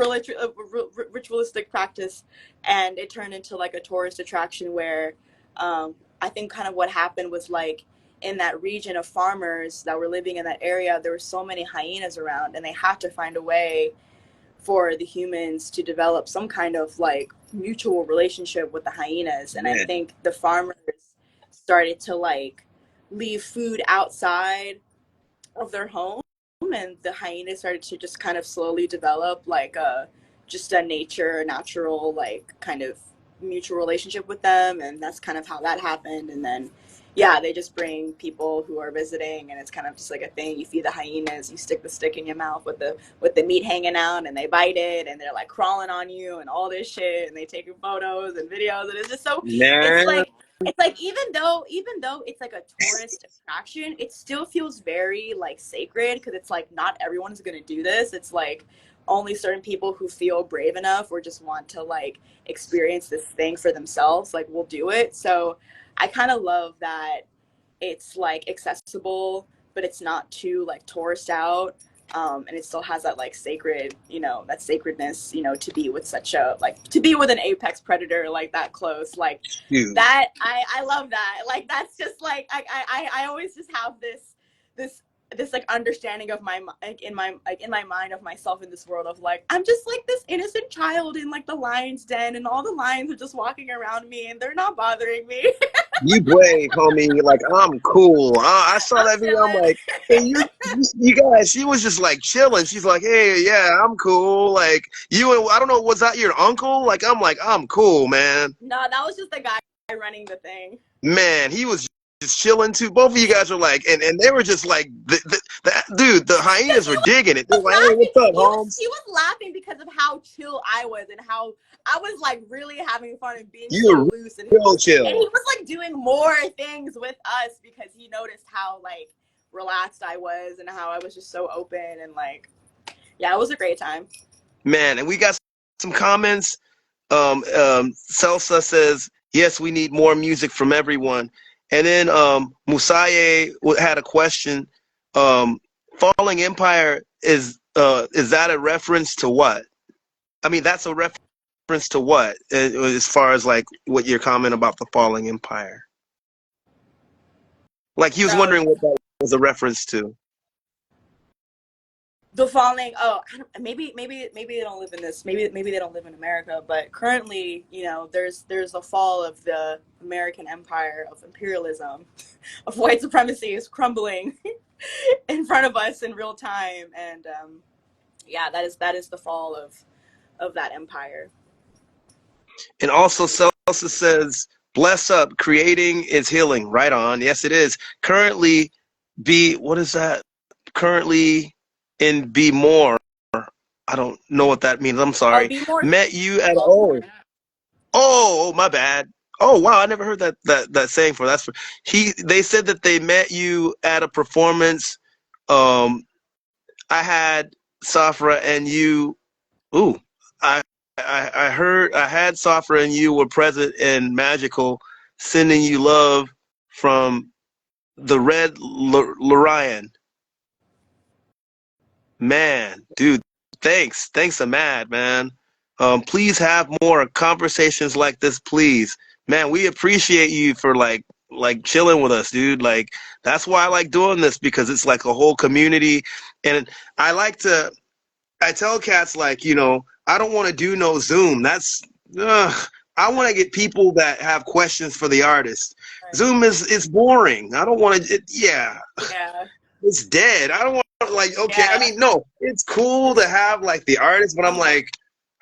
ritualistic practice, and it turned into like a tourist attraction where I think kind of what happened was like in that region of farmers that were living in that area, there were so many hyenas around, and they had to find a way for the humans to develop some kind of like mutual relationship with the hyenas. And I Man, think the farmers started to like leave food outside of their home, and the hyenas started to just kind of slowly develop like a natural like kind of mutual relationship with them, and that's kind of how that happened. And then yeah, they just bring people who are visiting, and it's kind of just like a thing. You feed the hyenas, you stick the stick in your mouth with the meat hanging out, and they bite it, and they're like crawling on you and all this shit, and they take photos and videos, and it's just so it's man, like it's like even though it's like a tourist attraction, it still feels very like sacred, because it's like not everyone's gonna do this. It's like only certain people who feel brave enough or just want to like experience this thing for themselves like will do it. So I kind of love that it's like accessible, but it's not too like tourist out. And it still has that like sacred, that sacredness, to be with such a like to be with an apex predator like that close, like dude. that. I love that. Like that's just like I always just have this this like understanding of my like in my mind of myself in this world of like I'm just like this innocent child in like the lion's den, and all the lions are just walking around me and they're not bothering me. You brave, homie. Like, I'm cool. I saw I'm that video. I'm like, hey, chilling. you guys, she was just like chilling. She's like, hey, yeah, I'm cool. Like, you and I don't know, was that your uncle? Like, I'm cool, man. No, that was just the guy running the thing. Man, he was just chilling too. Both of you guys were like, and they were just like, dude, the Because hyenas he were digging it. They was were like, hey, laughing. what's up, He was Holmes? he was laughing because of how chill I was, and how I was like really having fun and being You so were loose, and real he chill. was like doing more things with us because he noticed how like relaxed I was and how I was just so open, and like yeah, it was a great time. Man, and we got some comments. Celsa says, yes, we need more music from everyone. And then Musaye had a question. Um, Falling Empire is that a reference to what? I mean, that's a reference to what, as far as like what your comment about the Falling Empire? Like he was No, wondering what that was a reference to. the falling. Oh, maybe they don't live in this. Maybe they don't live in America. But currently, there's a fall of the American empire of imperialism, of white supremacy is crumbling in front of us in real time, and yeah, that is the fall of that empire. And also, Celsa says, bless up, creating is healing. Right on. Yes, it is. Currently, what is that? Currently in Be More. I don't know what that means. I'm Oh, sorry. be more. Met you at Oh, my bad. Oh wow, I never heard that saying for that's for they said that they met you at a performance. Um I had Safra and you. Ooh, I I heard I had Safra and you were present in Magical, sending you love from the Red Lorian. Man, dude, thanks, Ahmad, man. Please have more conversations like this, please. Man, we appreciate you for like chilling with us, dude. Like that's why I like doing this, because it's like a whole community, and I like to I tell cats, like, I don't want to do no Zoom. I want to get people that have questions for the artist. right. Zoom is it's boring. I don't want to. Yeah, Yeah. it's dead. I don't want like, okay, I Yeah. mean, no, it's cool to have like the artists, but I'm Uh-huh. like,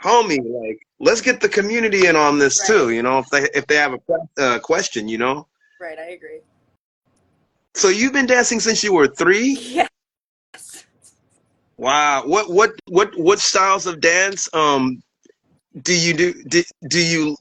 homie, like, let's get the community in on this too. Right. You know, if they have a question, you know. Right. I agree. So you've been dancing since you were 3? Yes. Wow. What styles of dance do you do you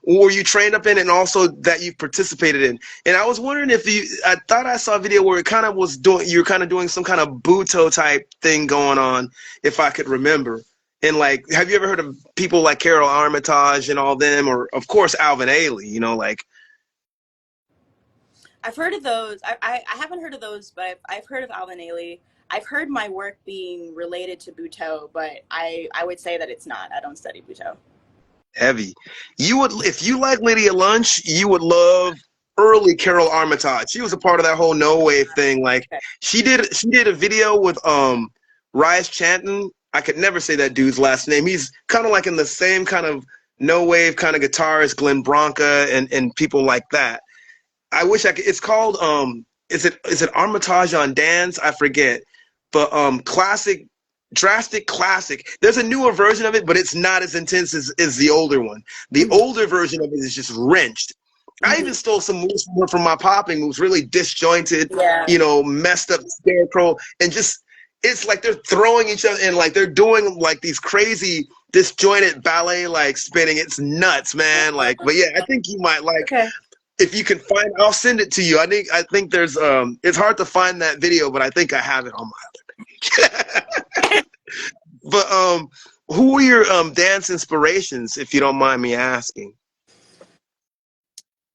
were you trained up in, and also that you participated in? And I was wondering if I thought I saw a video where it kind of was doing, you're kind of doing some kind of Buto type thing going on, if I could remember. And like, have you ever heard of people like Carol Armitage and all them, or of course Alvin Ailey? You know, like I've heard of those. I haven't heard of those, but I've heard of Alvin Ailey. I've heard my work being related to Butoh, but I would say that it's not. I don't study Butoh. heavy. You would, if you like Lydia Lunch, you would love early Carol Armitage. She was a part of that whole no wave thing. Like Okay. she did a video with Rise Chanton. I could never say that dude's last name. He's kind of like in the same kind of no wave kind of guitarist, Glenn Branca and people like that. I wish I could. It's called is it Armitage on Dance? I forget, but classic, drastic classic. There's a newer version of it, but it's not as intense as the older one. The Mm-hmm. older version of it is just wrenched. I even Mm-hmm. stole some moves from my popping moves, really disjointed, Yeah. you know, messed up scarecrow, and just it's like they're throwing each other and like they're doing like these crazy disjointed ballet like spinning. It's nuts, man. Like, but yeah, I think you might like, Okay. if you can find, I'll send it to you. I think there's it's hard to find that video, but I think I have it on my other. But who were your dance inspirations, if you don't mind me asking?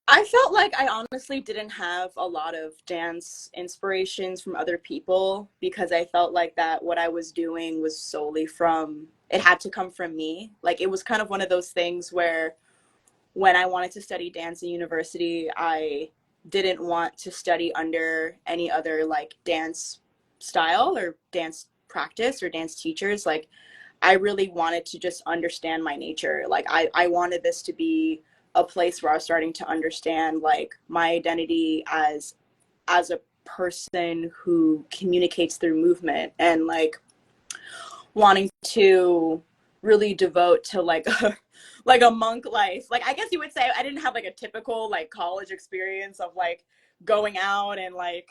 I felt like I honestly didn't have a lot of dance inspirations from other people because I felt like that what I was doing was solely from, it had to come from me. Like it was kind of one of those things where when I wanted to study dance in university, I didn't want to study under any other like dance style or dance practice or dance teachers. Like I really wanted to just understand my nature. Like I wanted this to be a place where I was starting to understand like my identity as a person who communicates through movement and like wanting to really devote to like like a monk life. Like I guess you would say I didn't have like a typical like college experience of like going out and like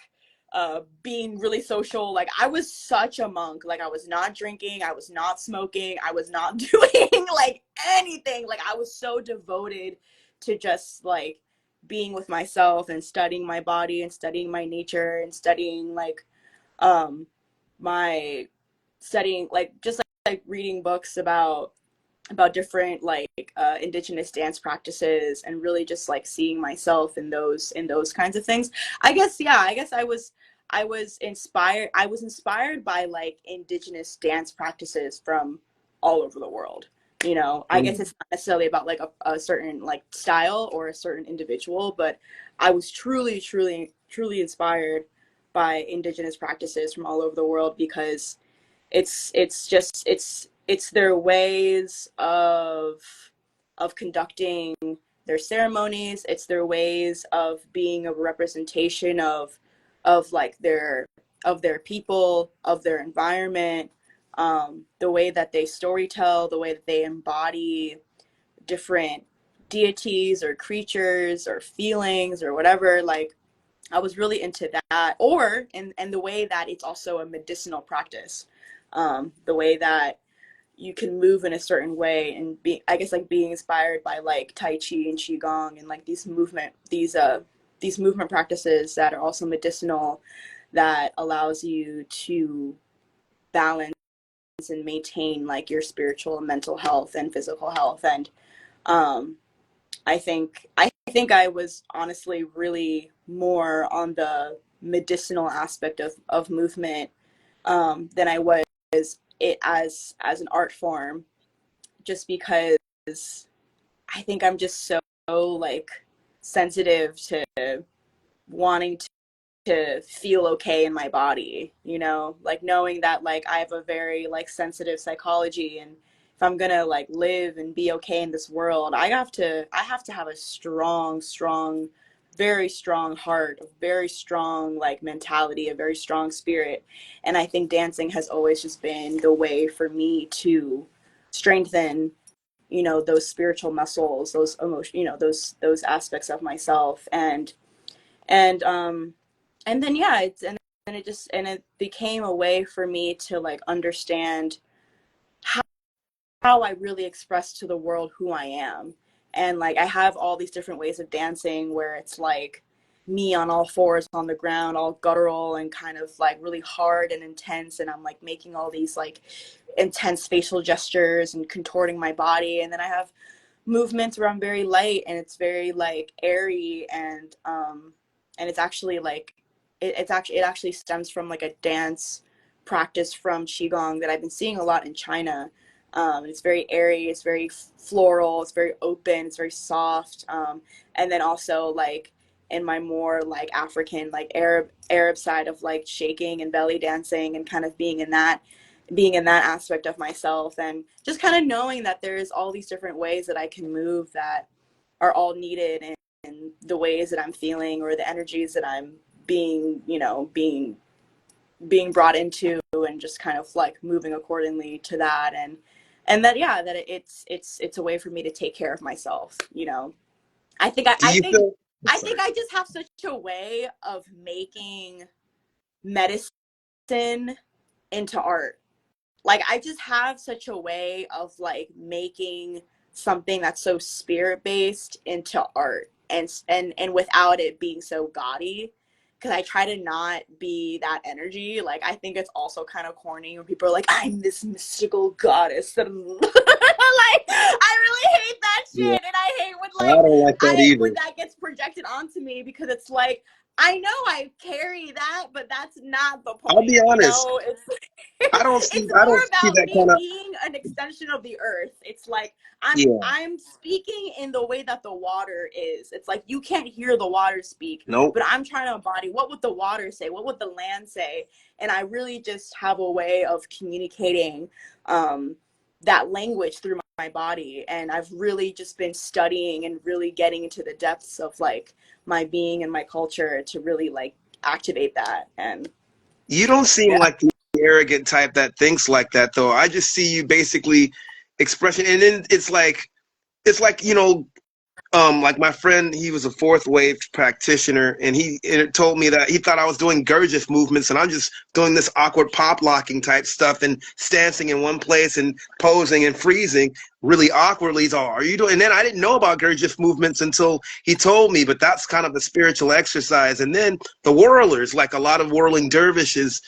being really social. Like I was such a monk. Like I was not drinking, I was not smoking, I was not doing like anything. Like I was so devoted to just like being with myself and studying my body and studying my nature and studying like um my studying like just like reading books about different like indigenous dance practices and really just like seeing myself in those kinds of things. I guess yeah, I guess I was inspired by like indigenous dance practices from all over the world. You know, I guess Mm. it's not necessarily about like a certain like style or a certain individual, but I was truly inspired by indigenous practices from all over the world because it's just it's their ways of conducting their ceremonies. It's their ways of being a representation of like their people, of their environment, the way that they storytell, the way that they embody different deities or creatures or feelings or whatever. Like I was really into that, or and the way that it's also a medicinal practice, the way that you can move in a certain way and be, I guess, like being inspired by like Tai Chi and Qigong and like these movement practices that are also medicinal, that allows you to balance and maintain like your spiritual and mental health and physical health. And um, I think I was honestly really more on the medicinal aspect of movement than I was it as an art form, just because I think I'm just so like sensitive to wanting to feel okay in my body, you know, like knowing that like I have a very like sensitive psychology, and if I'm gonna like live and be okay in this world, I have to have a strong very strong heart, a very strong like mentality, a very strong spirit. And I think dancing has always just been the way for me to strengthen, you know, those spiritual muscles, those emotion, you know, those aspects of myself. And and then yeah, it's and it just and it became a way for me to like understand how I really express to the world who I am. And like I have all these different ways of dancing where it's like me on all fours on the ground, all guttural and kind of like really hard and intense. And I'm like making all these like intense facial gestures and contorting my body. And then I have movements where I'm very light and it's very like airy and it's actually like it actually stems from like a dance practice from qigong that I've been seeing a lot in China. It's very airy, it's very floral, it's very open, it's very soft. And then also like in my more like African, like Arab side of like shaking and belly dancing and kind of being in that aspect of myself and just kind of knowing that there's all these different ways that I can move that are all needed in the ways that I'm feeling or the energies that I'm being, you know, being brought into and just kind of like moving accordingly to that and that yeah that it's a way for me to take care of myself, you know. I think Do you feel? I Sorry. think I just have such a way of making medicine into art. Like I just have such a way of like making something that's so spirit based into art and without it being so gaudy, because I try to not be that energy. Like I think it's also kind of corny when people are like, I'm this mystical goddess that like I really hate that Yeah, shit and I hate when I like don't like that I either. when that gets projected onto me because it's like I know I carry that, but that's not the I'll point, be you honest. know? It's it's I more don't see about that me kind of. being an extension of the earth. It's like Yeah. I'm speaking in the way that the water is. It's like you can't hear the water speak, Nope. but I'm trying to embody what would the water say? What would the land say? And I really just have a way of communicating that language through my body. And I've really just been studying and really getting into the depths of like my being and my culture to really like activate that. And You don't seem yeah. like the arrogant type that thinks like that, though. I just see you basically expression, and then it's like like my friend, he was a fourth wave practitioner, and it told me that he thought I was doing Gurdjieff movements, and I'm just doing this awkward pop locking type stuff and stancing in one place and posing and freezing really awkwardly. So, are you doing? And then I didn't know about Gurdjieff movements until he told me, but that's kind of a spiritual exercise. And then the whirlers, like a lot of whirling dervishes,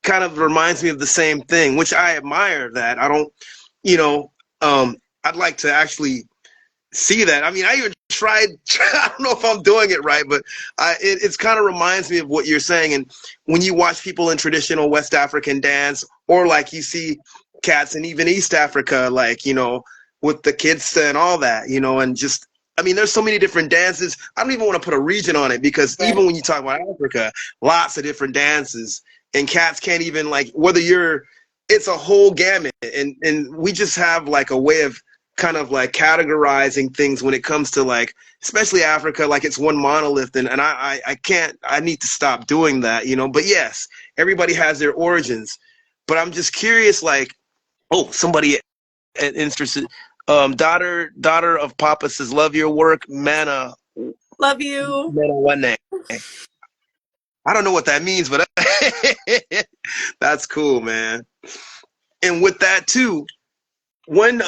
kind of reminds me of the same thing, which I admire. That I don't, you know, I'd like to actually see that. I mean, I even tried. I don't know if I'm doing it right, but it's kind of reminds me of what you're saying. And when you watch people in traditional West African dance, or like you see cats in even East Africa, like with the kids and all that, and just. I mean, there's so many different dances. I don't even want to put a region on it because Right. even when you talk about Africa, lots of different dances, and cats can't even like whether you're. It's a whole gamut, and we just have like a way of kind of like categorizing things when it comes to like especially Africa, like it's one monolith, and I can't. I need to stop doing that, but yes, everybody has their origins, but I'm just curious, like, oh, somebody interested, daughter of Papa says love your work, mana Love you. one name. I don't know what that means, but that's cool, man. And with that too, when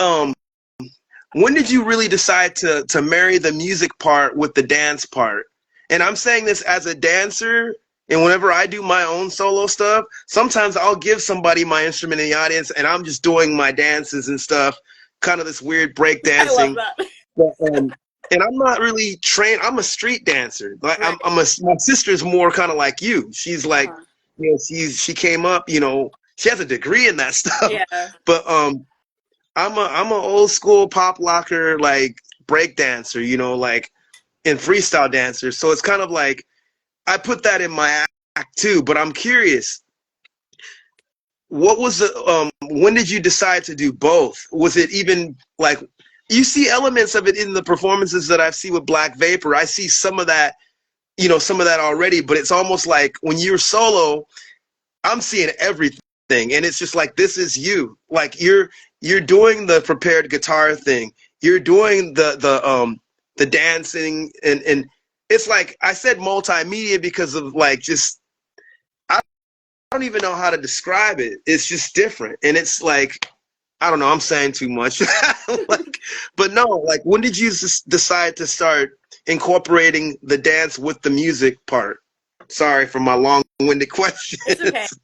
when did you really decide to marry the music part with the dance part? And I'm saying this as a dancer, and whenever I do my own solo stuff, sometimes I'll give somebody my instrument in the audience, and I'm just doing my dances and stuff, kind of this weird break I love dancing. that. But, and I'm not really trained. I'm a street dancer. Like Right. my sister's more kind of like you. She's like, Uh-huh. she came up, she has a degree in that stuff. Yeah. But I'm an old school pop locker like break dancer, like and freestyle dancer. So it's kind of like I put that in my act too. But I'm curious, what was the when did you decide to do both? Was it even like you see elements of it in the performances that I've seen with Black Vapor? I see some of that some of that already, but it's almost like when you're solo, I'm seeing everything, and it's just like this is you. Like you're doing the prepared guitar thing. You're doing the dancing, and it's like I said multimedia because of like just I don't even know how to describe it. It's just different, and it's like I don't know. I'm saying too much. Like, but no. Like, when did you decide to start incorporating the dance with the music part? Sorry for my long-winded It's okay. questions.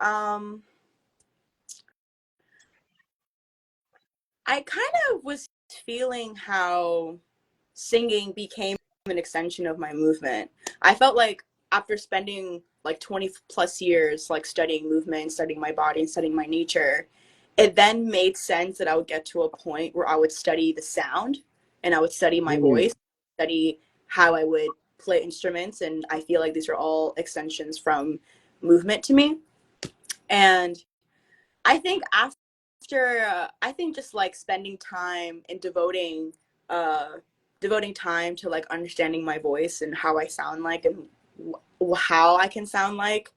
Um, I kind of was feeling how singing became an extension of my movement. I felt like after spending like 20 plus years like studying movement, studying my body, and studying my nature, it then made sense that I would get to a point where I would study the sound and I would study my Mm. voice, study how I would play instruments, and I feel like these are all extensions from movement to me. And I think after I think just like spending time and uh devoting time to like understanding my voice and how I sound like and how I can sound like,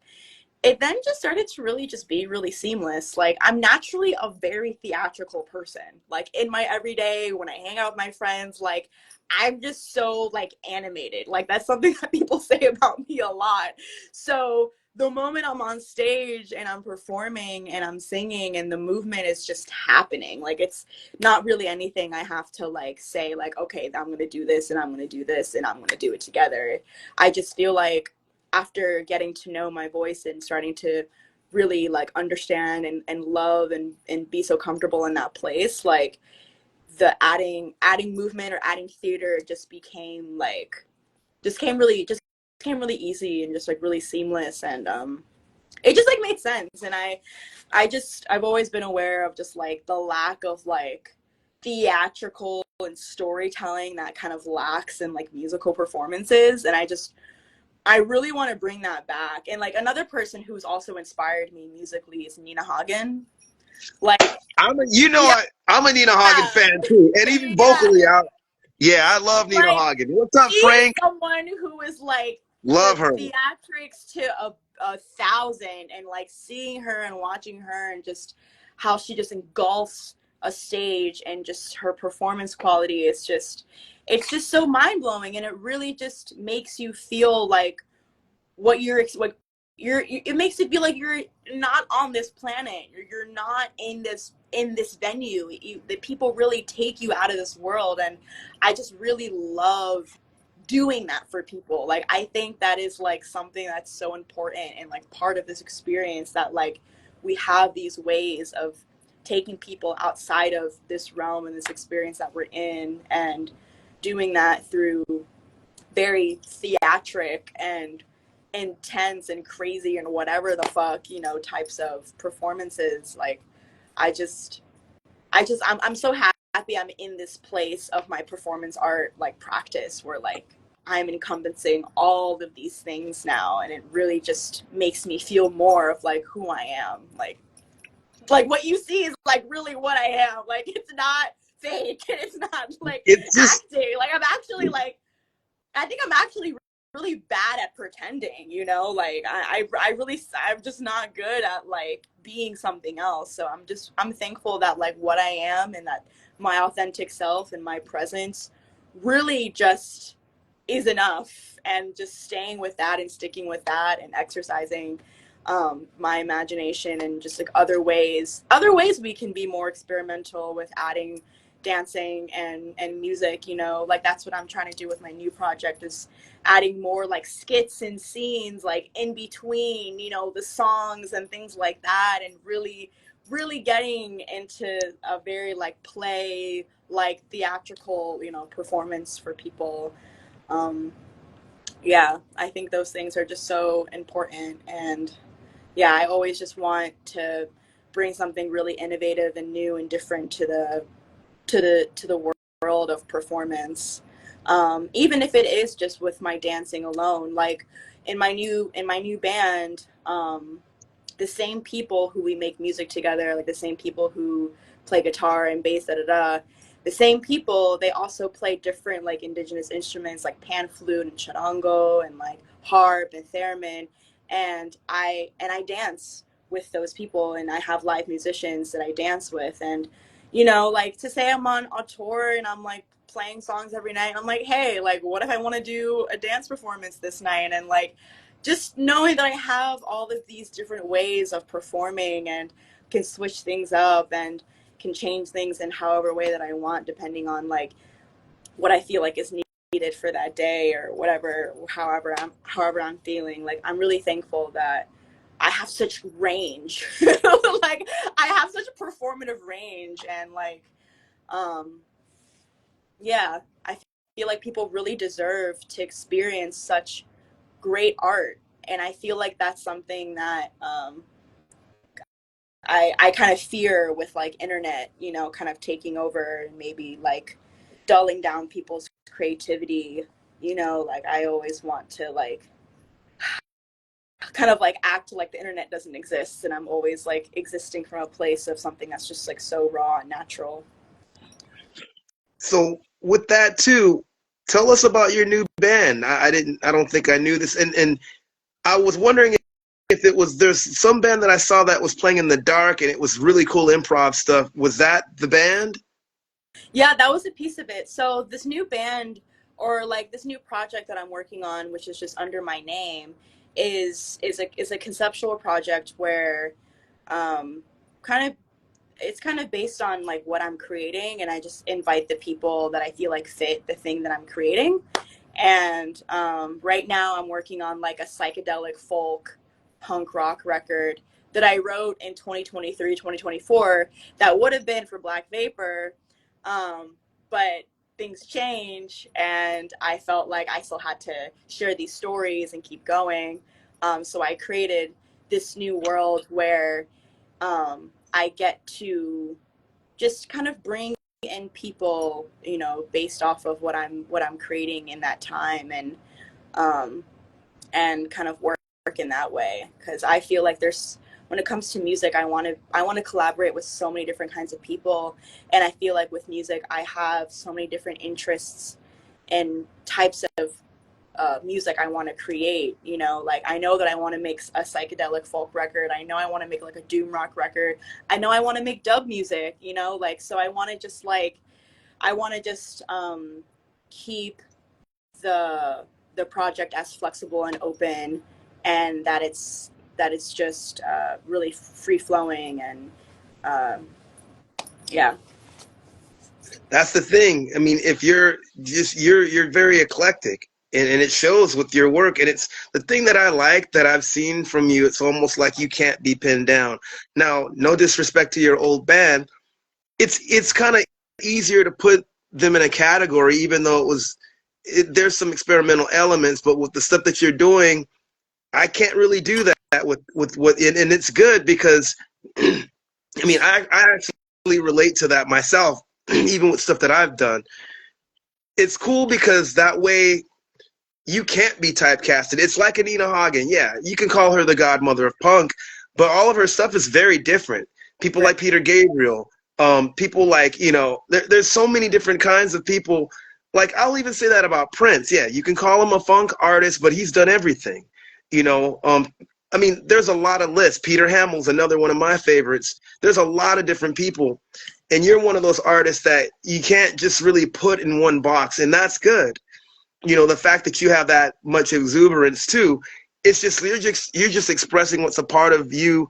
it then just started to really just be really seamless. Like I'm naturally a very theatrical person. Like in my everyday, when I hang out with my friends, like I'm just so like animated. Like that's something that people say about me a lot. So the moment I'm on stage and I'm performing and I'm singing and the movement is just happening, like it's not really anything I have to like say like, okay, I'm going to do this and I'm going to do this and I'm going to do it together. I just feel like after getting to know my voice and starting to really like understand and love and be so comfortable in that place, like the adding movement or adding theater just became like just came really easy and just like really seamless, and it just like made sense. And I've always been aware of just like the lack of like theatrical and storytelling that kind of lacks in like musical performances, and I really want to bring that back. And like another person who's also inspired me musically is Nina Hagen. Like, yeah, I'm a Nina Hagen fan too, and even yeah. vocally, yeah, I love Nina Like, Hagen. What's up, she is Frank? someone who is like Love the her. theatrics to a thousand, and like seeing her and watching her and just how she just engulfs a stage, and just her performance quality is just, it's just so mind blowing, and it really just makes you feel like what you're it makes it feel like you're not on this planet, you're not in this venue, that people really take you out of this world. And I just really love doing that for people. Like I think that is like something that's so important and like part of this experience, that like we have these ways of taking people outside of this realm and this experience that we're in, and doing that through very theatric and intense and crazy and whatever the fuck, types of performances. Like I just I'm so happy I'm in this place of my performance art like practice, where like I'm encompassing all of these things now, and it really just makes me feel more of like who I am. Like what you see is like really what I am. Like it's not fake and it's not like It's just acting. Like I think I'm actually really bad at pretending, like I really, I'm just not good at like being something else. So I'm thankful that like what I am, and that my authentic self and my presence really just is enough, and just staying with that and sticking with that and exercising my imagination, and just like other ways we can be more experimental with adding dancing and music, like that's what I'm trying to do with my new project, is adding more like skits and scenes like in between, the songs and things like that, and really getting into a very like play like theatrical, performance for people. um yeah, I think those things are just so important. And yeah, I always just want to bring something really innovative and new and different to the world of performance. Even if it is just with my dancing alone, like in my new band, the same people who we make music together, like the same people who play guitar and bass, da da da, the same people, they also play different like indigenous instruments like pan flute and charango and like harp and theremin, and I dance with those people, and I have live musicians that I dance with. And like, to say I'm on a tour and I'm like playing songs every night, I'm like, hey, like, what if I want to do a dance performance this night? And like, just knowing that I have all of these different ways of performing and can switch things up and can change things in however way that I want, depending on like what I feel like is needed for that day or whatever, however I'm feeling. Like, I'm really thankful that I have such range. Like, I have such performative range, and like, um, yeah, I feel like people really deserve to experience such great art, and I feel like that's something that I kind of fear with like internet, kind of taking over and maybe like dulling down people's creativity. Like, I always want to like kind of like act like the internet doesn't exist, and I'm always like existing from a place of something that's just like so raw and natural. So with that too, tell us about your new band. I don't think I knew this, and I was wondering if it was, there's some band that I saw that was playing in the dark and it was really cool improv stuff. Was that the band? Yeah, that was a piece of it. So this new band, or like this new project that I'm working on, which is just under my name, is a conceptual project where um kind of it's kind of based on like what I'm creating, and I just invite the people that I feel like fit the thing that I'm creating. And right now I'm working on like a psychedelic folk punk rock record that I wrote in 2023, 2024, that would have been for Black Vapor. But things change, and I felt like I still had to share these stories and keep going. So I created this new world where I get to just kind of bring in people, based off of what I'm creating in that time, um, and kind of work in that way. Because I feel like there's, when it comes to music, I want to collaborate with so many different kinds of people, and I feel like with music I have so many different interests and types of music I want to create. Like, I know that I want to make a psychedelic folk record. I know I want to make like a doom rock record. I know I want to make dub music. Like, so I want to just keep the project as flexible and open, and that it's just really free flowing, and um, yeah. That's the thing. I mean, if you're very eclectic, and it shows with your work. And it's the thing that I like that I've seen from you. It's almost like you can't be pinned down. Now, no disrespect to your old band, it's kind of easier to put them in a category, even though there's some experimental elements. But with the stuff that you're doing, I can't really do that with what, and it's good because I mean, I actually relate to that myself, even with stuff that I've done. It's cool because that way you can't be typecasted. It's like Anita Hagen. Yeah, you can call her the godmother of punk, but all of her stuff is very different. People Right. like Peter Gabriel, people like, there's so many different kinds of people. Like, I'll even say that about Prince. Yeah, you can call him a funk artist, but he's done everything. You know, I mean, there's a lot of lists. Peter Hamill's another one of my favorites. There's a lot of different people. And you're one of those artists that you can't just really put in one box, and that's good. The fact that you have that much exuberance too, it's just you're just expressing what's a part of you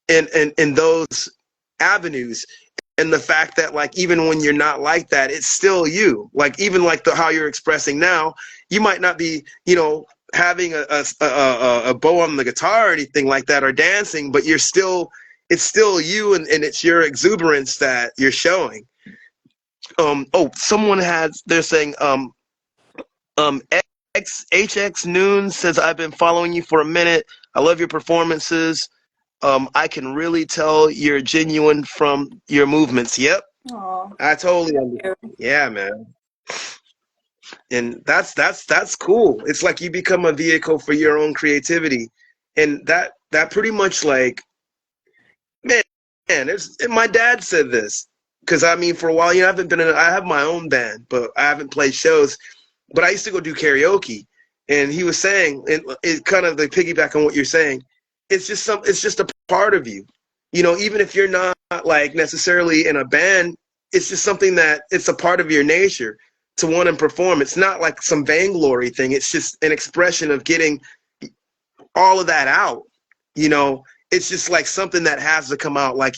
in those avenues. And the fact that, like, even when you're not like that, it's still you. Like, even like how you're expressing now, you might not be, having a bow on the guitar or anything like that, or dancing, but it's still you, and it's your exuberance that you're showing. They're saying, um, HX Noon says, I've been following you for a minute. I love your performances. I can really tell you're genuine from your movements. Yep, Aw, I totally thank understand. you. Yeah, man. And that's cool. It's like you become a vehicle for your own creativity, and that pretty much, like, man, my dad said this. Because I mean, for a while, I haven't I have my own band, but I haven't played shows. But I used to go do karaoke, and he was saying, and it kind of like piggyback on what you're saying. It's just a part of you, even if you're not like necessarily in a band, it's just something that it's a part of your nature to want to perform. It's not like some vainglory thing. It's just an expression of getting all of that out. It's just like something that has to come out. Like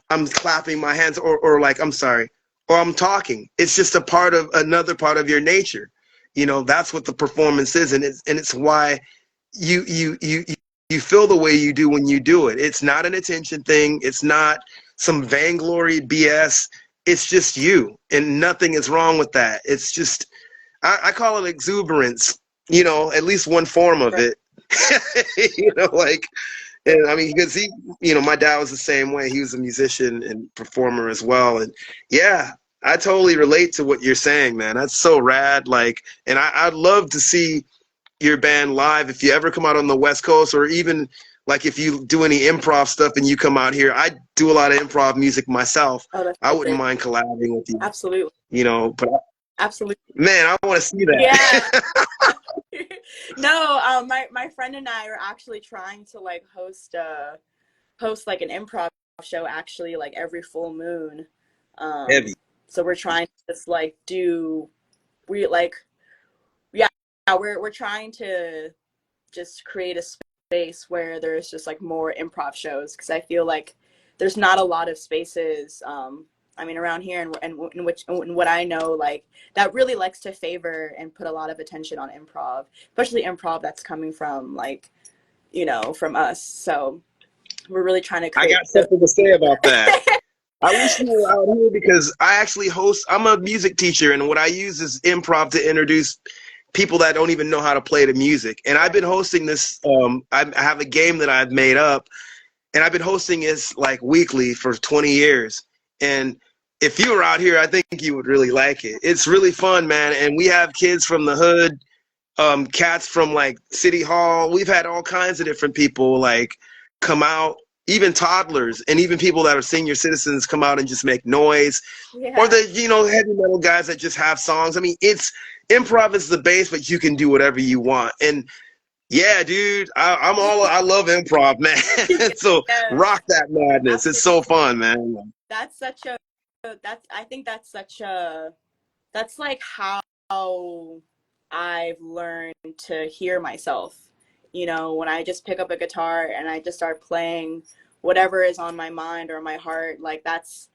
I'm clapping my hands, or like I'm sorry, or I'm talking. It's just a part of another part of your nature. That's what the performance is, and it's why you feel the way you do when you do it. It's not an attention thing. It's not some vainglory BS. It's just you, and nothing is wrong with that. It's just I call it exuberance. At least one form of it. Like. And I mean, because my dad was the same way. He was a musician and performer as well. And yeah, I totally relate to what you're saying, man. That's so rad. Like, and I'd love to see your band live if you ever come out on the West Coast, or even like if you do any improv stuff and you come out here. I do a lot of improv music myself. Oh, that's I so wouldn't great. mind collabing with you. Absolutely. But Absolutely. man, I want to see that. Yeah. No, my friend and I are actually trying to like host like an improv show, actually, like every full moon. Heavy. So we're trying to just like yeah, we're trying to just create a space where there's just like more improv shows, because I feel like there's not a lot of spaces I mean around here, and what I know, like, that really likes to favor and put a lot of attention on improv, especially improv that's coming from like from us. So we're really trying to I create got something to say about that. I wish you were out here, because I actually I'm a music teacher, and what I use is improv to introduce people that don't even know how to play the music. And I've been hosting this, I have a game that I've made up, and I've been hosting this like weekly for 20 years. And if you were out here, I think you would really like it. It's really fun, man. And we have kids from the hood, cats from like City Hall. We've had all kinds of different people like come out, even toddlers, and even people that are senior citizens come out and just make noise. Yeah. Or the heavy metal guys that just have songs. I mean, improv is the base, but you can do whatever you want. And yeah, dude, I love improv, man. So Yeah, rock that madness. It's so absolutely. fun, man. That's such a I think that's like how I've learned to hear myself. When I just pick up a guitar and I just start playing whatever is on my mind or my heart, like that's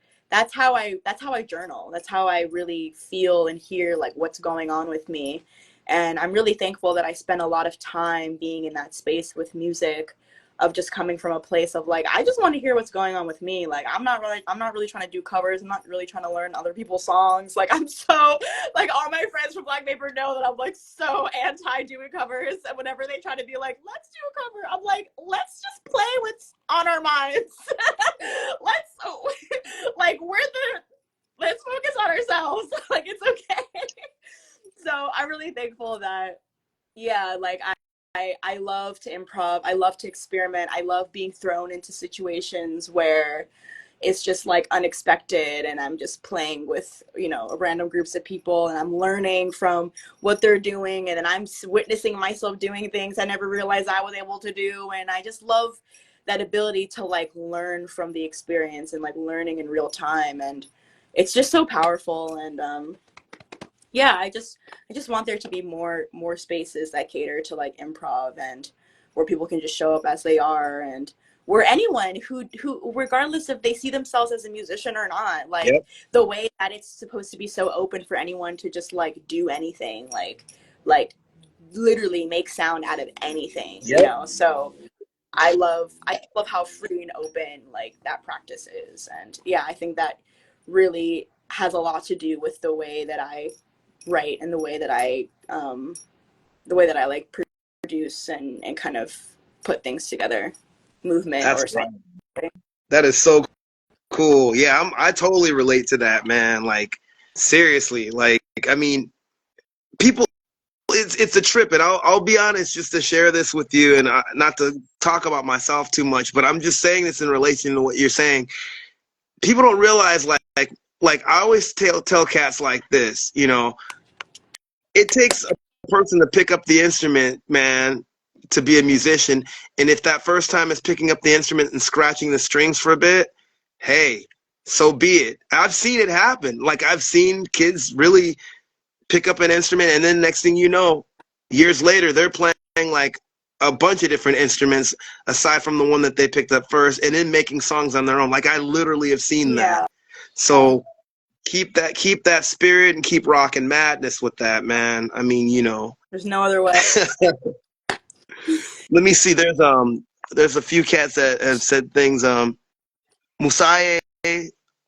how I journal. That's how I really feel and hear like what's going on with me. And I'm really thankful that I spent a lot of time being in that space with music, of just coming from a place of like, I just want to hear what's going on with me. Like, I'm not really trying to do covers. I'm not really trying to learn other people's songs. Like, I'm so, like, all my friends from Black Vapor know that I'm like so anti doing covers. And whenever they try to be like, let's do a cover, I'm like, let's just play what's on our minds. Like, let's focus on ourselves. Like, it's okay. So I'm really thankful that, yeah, like I love to improv. I love to experiment. I love being thrown into situations where it's just like unexpected, and I'm just playing with, random groups of people, and I'm learning from what they're doing, and then I'm witnessing myself doing things I never realized I was able to do. And I just love that ability to like learn from the experience and like learning in real time. And it's just so powerful. And yeah, I just want there to be more spaces that cater to like improv, and where people can just show up as they are, and where anyone who regardless if they see themselves as a musician or not, like, Yep. the way that it's supposed to be so open for anyone to just like do anything, like literally make sound out of anything, Yep. So I love how free and open like that practice is. And yeah, I think that really has a lot to do with the way that I write, and the way that I like produce and kind of put things together, movement That's or right. something. That is so cool. Yeah, I totally relate to that, man. Like, seriously, like, I mean, people, it's a trip, and I'll be honest, just to share this with you, and not to talk about myself too much, but I'm just saying this in relation to what you're saying. people don't realize like I always tell cats like this, you know, it takes a person to pick up the instrument, man, to be a musician. And if that first time is picking up the instrument and scratching the strings for a bit, hey, so be it. I've seen it happen. Like I've seen kids really pick up an instrument, and then next thing you know, years later, they're playing like a bunch of different instruments aside from the one that they picked up first, and then making songs on their own. Like I literally have seen that. Yeah. So keep that spirit and keep rocking madness with that, man. I mean, you know. There's no other way. Let me see. There's a few cats that have said things. Musaye.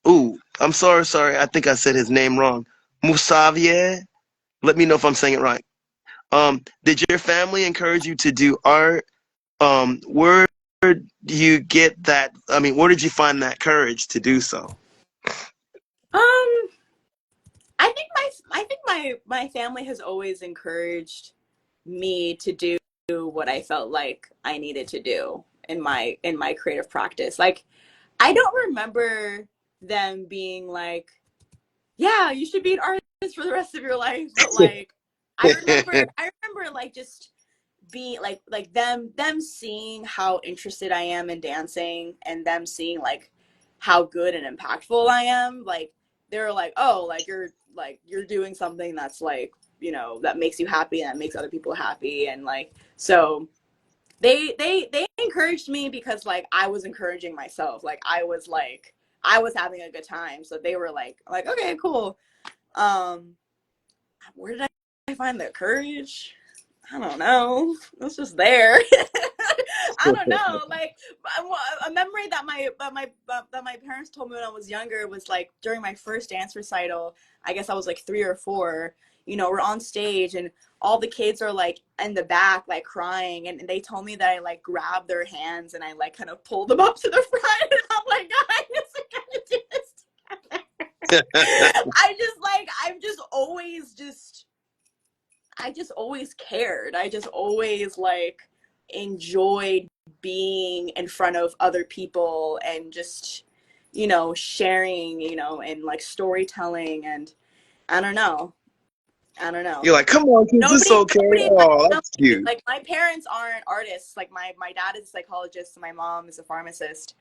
Ooh, I'm sorry. I think I said his name wrong. Musavier. Let me know if I'm saying it right. Did your family encourage you to do art? Where do you get that? I mean, where did you find that courage to do so? Um, I think my family has always encouraged me to do what I felt like I needed to do in my creative practice. Like I don't remember them being like, "Yeah, you should be an artist for the rest of your life." But like I remember like just being like them seeing how interested I am in dancing and them seeing like how good and impactful I am. Like they're like, "Oh, like you're doing something that's like, you know, that makes you happy and that makes other people happy." And like so they encouraged me because like I was encouraging myself. Like I was having a good time. So they were like okay, cool. Um where did I find the courage? I don't know. It was just there. I don't know. Like a memory that my parents told me when I was younger was like during my first dance recital. I guess I was like 3 or 4. You know, we're on stage and all the kids are like in the back, like crying, and they told me that I like grabbed their hands and I like kind of pulled them up to the front. And I'm like, guys, I gotta do this. I've just always just I just always cared. I just always like enjoyed being in front of other people and just, you know, sharing, you know, and like storytelling and I don't know. I don't know. You're like, come on, kids, it's okay. Nobody in my Oh, that's family, cute. like my parents aren't artists. Like my dad is a psychologist and my mom is a pharmacist.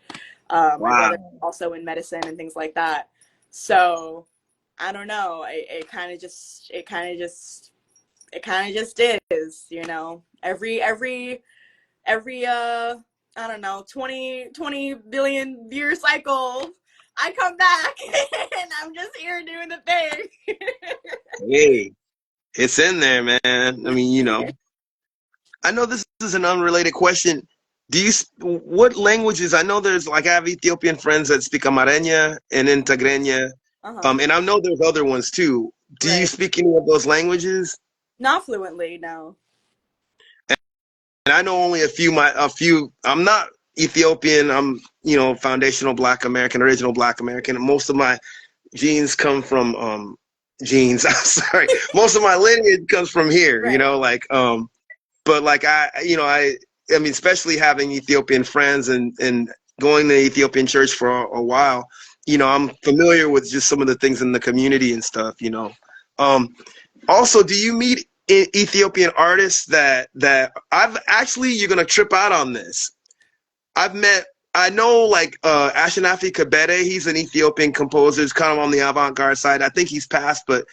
My Wow. brother also in medicine and things like that. So I don't know. It kind of just is, you know, every I don't know, 20 billion year cycle I come back and I'm just here doing the thing. Hey, it's in there, man. I mean, you know, I know this is an unrelated question. What languages? I know there's like I have Ethiopian friends that speak Amarenya and Intagrenya, Uh-huh. and I know there's other ones too. Do you Right. speak any of those languages? Not fluently, no. And I know only a few. I'm not Ethiopian. I'm, you know, foundational Black American, original Black American. And most of my genes come from genes. I'm sorry. Most of my lineage comes from here. You Right. know, like but like I mean, especially having Ethiopian friends and going to Ethiopian church for a while. You know, I'm familiar with just some of the things in the community and stuff. You know, um, also, do you meet Ethiopian artists that I've actually you're gonna trip out on this. I've met I know like Ashinafi Kabede, he's an Ethiopian composer, he's kind of on the avant-garde side. I think he's passed, but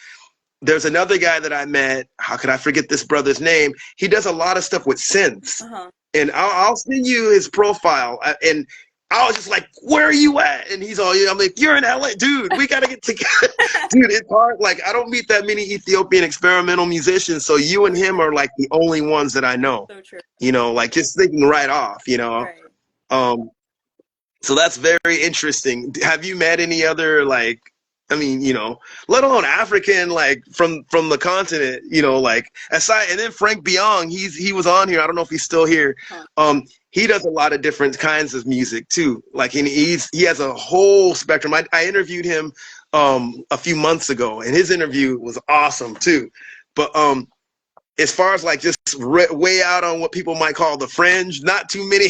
there's another guy that I met. How could I forget this brother's name? He does a lot of stuff with synths, Uh-huh. and I'll send you his profile. And I was just like, "Where are you at?" And he's all, "I'm like, you're in LA, dude. We gotta get together, dude." It's hard. Like, I don't meet that many Ethiopian experimental musicians, so you and him are like the only ones that I know. So true. You know, like just thinking right off. You know, Right. um, so that's very interesting. Have you met any other like I mean, you know, let alone African like from the continent, you know, like aside and then Frank Biong, he was on here. I don't know if he's still here. Huh. He does a lot of different kinds of music too. Like and he has a whole spectrum. I interviewed him a few months ago and his interview was awesome too. But as far as like just way out on what people might call the fringe, not too many,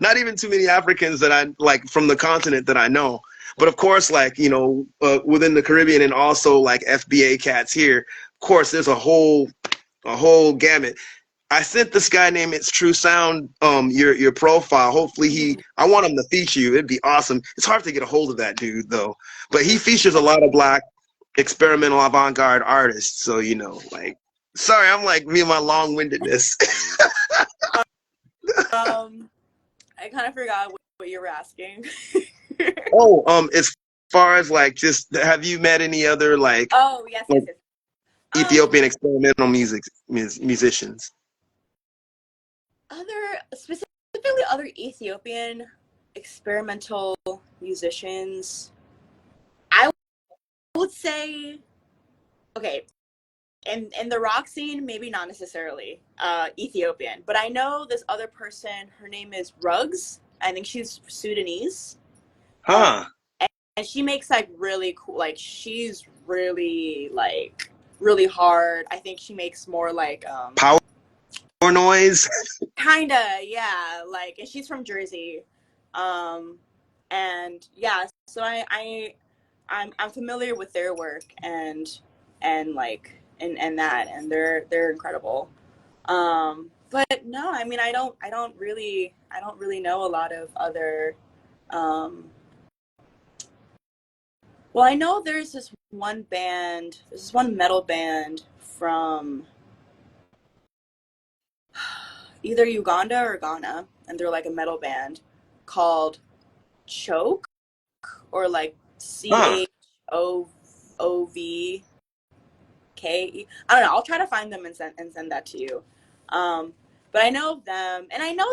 not even too many Africans that I like from the continent that I know. But of course, like, within the Caribbean and also like FBA cats here, of course, there's a whole gamut. I sent this guy named It's True Sound your profile. Hopefully I want him to feature you. It'd be awesome. It's hard to get a hold of that dude though. But he features a lot of black experimental avant-garde artists. So, like, sorry, I'm like me and my long-windedness. Um, I kind of forgot what you were asking. Oh, as far as like, just have you met any other Oh, yes, yes, like yes. Um, Ethiopian experimental musicians? specifically other Ethiopian experimental musicians. I would say, okay, in the rock scene, maybe not necessarily Ethiopian, but I know this other person. Her name is Ruggs. I think she's Sudanese. Um, Huh? and she makes like really cool. Like she's really like really hard. I think she makes more like Power noise? kinda, yeah, like, and she's from Jersey. um and yeah, so I'm familiar with their work, and like and that, and they're incredible. But no, I mean, I don't really know a lot of other. um well, I know there's this one metal band from either Uganda or Ghana, and they're like a metal band called Choke, or like Huh? CHOVK. I don't know. I'll try to find them and send that to you. Um, but I know them, and I know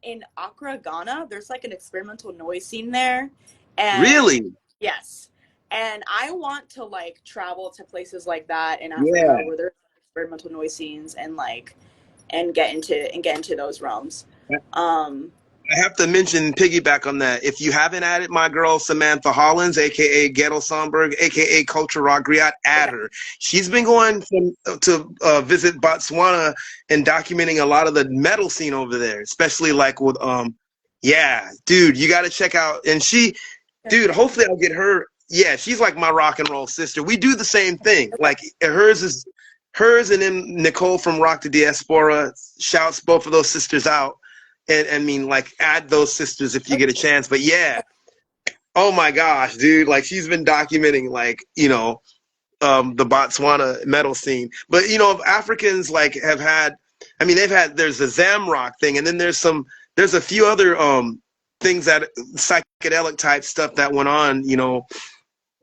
in Accra, Ghana, there's like an experimental noise scene there, and Really? yes, and I want to like travel to places like that in Africa Yeah. where there's experimental noise scenes, and like and get into those realms. Um, I have to mention, piggyback on that. If you haven't added my girl Samantha Hollins, aka Ghetto Sonberg, aka Culture Rock Griot, add okay, her. She's been going to visit Botswana and documenting a lot of the metal scene over there, especially like with yeah, dude, you got to check out. And dude, hopefully I'll get her. Yeah, she's like my rock and roll sister. We do the same thing. okay, Like hers, and then Nicole from Rock the Diaspora shouts both of those sisters out. And I mean, like, add those sisters if you get a okay. chance. But yeah, oh my gosh, dude, like she's been documenting like the Botswana metal scene. But Africans like have had. I mean, there's the Zamrock thing, and then there's a few other things that psychedelic type stuff that went on.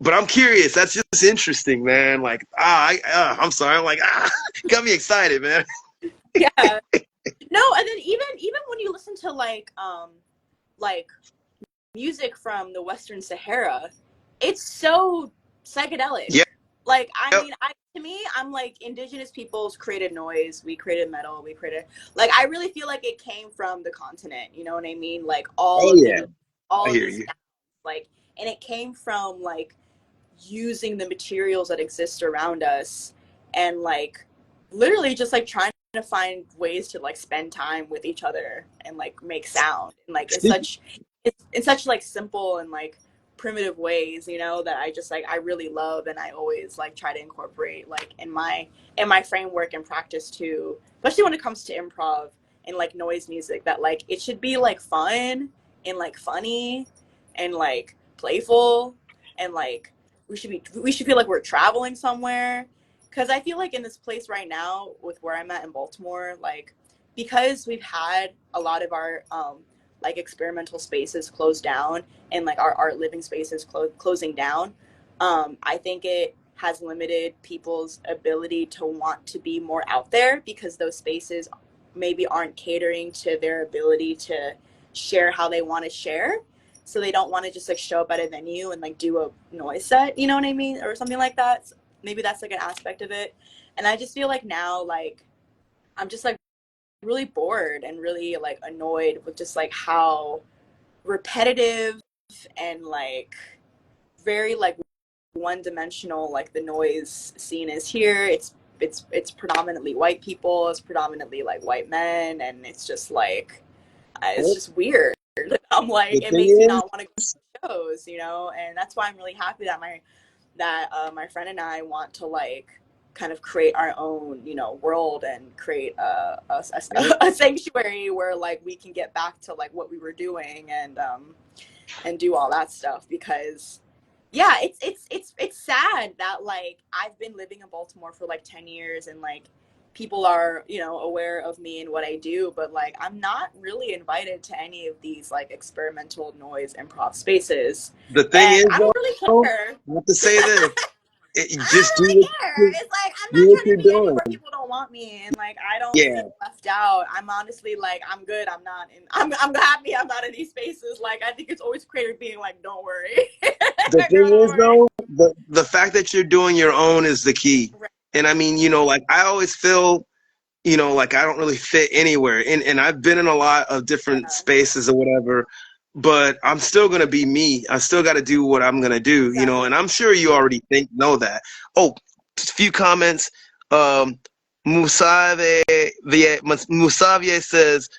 But I'm curious. That's just interesting, man. Like, I'm sorry. I'm like, got me excited, man. Yeah. No, and then even when you listen to like music from the Western Sahara, it's so psychedelic. Yeah. Like, I mean, to me, I'm like, indigenous peoples created noise, we created metal, we created, like, I really feel like it came from the continent, you know what I mean? Like Oh yeah, I all of hear these you. sounds, like, and it came from like using the materials that exist around us, and like literally just like trying to find ways to like spend time with each other and like make sound, and like it's in such like simple and like primitive ways, that I just like I really love, and I always like try to incorporate like in my framework and practice too, especially when it comes to improv and like noise music, that like it should be like fun and like funny and like playful, and like we should feel like we're traveling somewhere, because I feel like in this place right now with where I'm at in Baltimore, like, because we've had a lot of our like experimental spaces closed down, and like our art living spaces closing down, I think it has limited people's ability to want to be more out there, because those spaces maybe aren't catering to their ability to share how they want to share, so they don't want to just like show up at a venue and like do a noise set, you know what I mean, or something like that. So maybe that's like an aspect of it. And I just feel like now, like, I'm just like really bored and really like annoyed with just like how repetitive and like very like one dimensional like the noise scene is here. It's predominantly white people, it's predominantly like white men, and it's just like it's Well, just weird. I'm like, the it thing makes me is, not want to go shows, you know, and that's why I'm really happy that my friend and I want to like kind of create our own, you know, world and create Yeah. a sanctuary where like we can get back to like what we were doing and do all that stuff because yeah, it's sad that like I've been living in Baltimore for like 10 years and like people are, you know, aware of me and what I do, but like I'm not really invited to any of these like experimental noise improv spaces. The thing And is, I don't really though, care. I have to say this: you I just don't really care. It's like I'm do not what trying to you're be anywhere doing. people don't want me, and like I don't feel Yeah. left out. I'm honestly like I'm good. I'm not in. I'm happy. I'm not in these spaces. Like I think it's always creative being like, don't worry, The girl, thing don't is, worry. though, the fact that you're doing your own is the key. Right. And I mean, like I always feel, like I don't really fit anywhere. And I've been in a lot of different Yeah. spaces or whatever, but I'm still gonna be me. I still got to do what I'm gonna do, Exactly. and I'm sure you already know that. Oh, just a few comments. Um, Musavie says,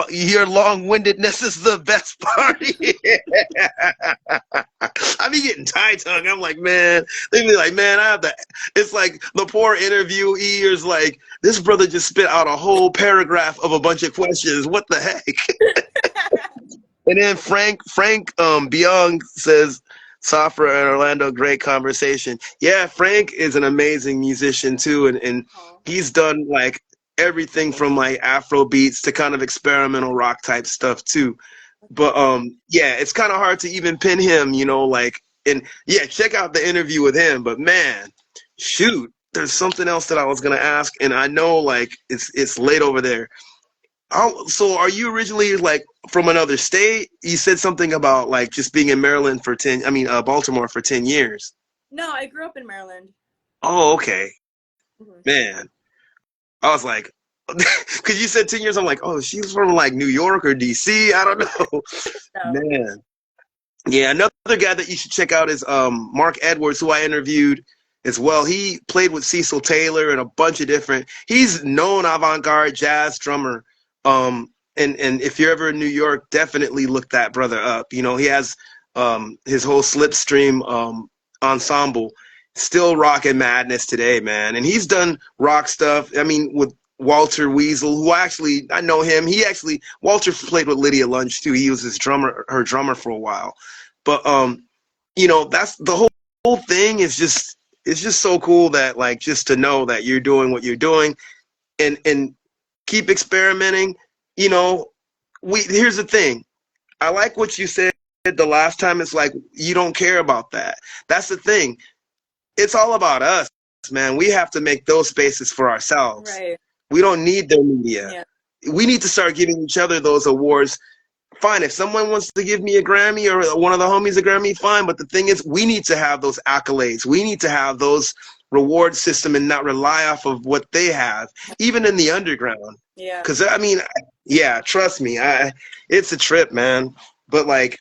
your long-windedness is the best part. I be getting tie-tongue. I'm like, man, they be like, man, I have to. It's like the poor interviewee is like, this brother just spit out a whole paragraph of a bunch of questions. What the heck? And then Frank Byung says, Safra and Orlando, great conversation. Yeah, Frank is an amazing musician too, and Oh, he's done like everything from like Afro beats to kind of experimental rock type stuff too. that's But amazing. yeah, it's kind of hard to even pin him, like, and yeah, check out the interview with him. But man, shoot, there's something else that I was gonna ask, and I know like it's late over there. So are you originally like from another state? You said something about like just being in Maryland for 10, I mean, Baltimore for 10 years. No, I grew up in Maryland. Oh, okay. Hmm. Man, I was like, because you said 10 years, I'm like, oh, she's from like New York or DC. I don't know. So Man. Yeah, another guy that you should check out is Mark Edwards, who I interviewed as well. He played with Cecil Taylor and a bunch of different. He's known avant-garde jazz drummer. And if you're ever in New York, definitely look that brother up. He has his whole Slipstream ensemble, still rocking madness today, man. And he's done rock stuff. I mean, with Walter Weasel, who I know him. Walter played with Lydia Lunch too. He was her drummer for a while. But that's the whole thing is just it's just so cool that like just to know that you're doing what you're doing and keep experimenting. You know, here's the thing. I like what you said the last time. It's like you don't care about that. That's the thing. It's all about us, man. We have to make those spaces for ourselves. right. We don't need their media. Yeah. We need to start giving each other those awards. Fine, if someone wants to give me a Grammy or one of the homies a Grammy, fine. But the thing is, we need to have those accolades. We need to have those reward system and not rely off of what they have, even in the underground. Yeah. Because I mean, yeah, trust me, it's a trip, man. But like,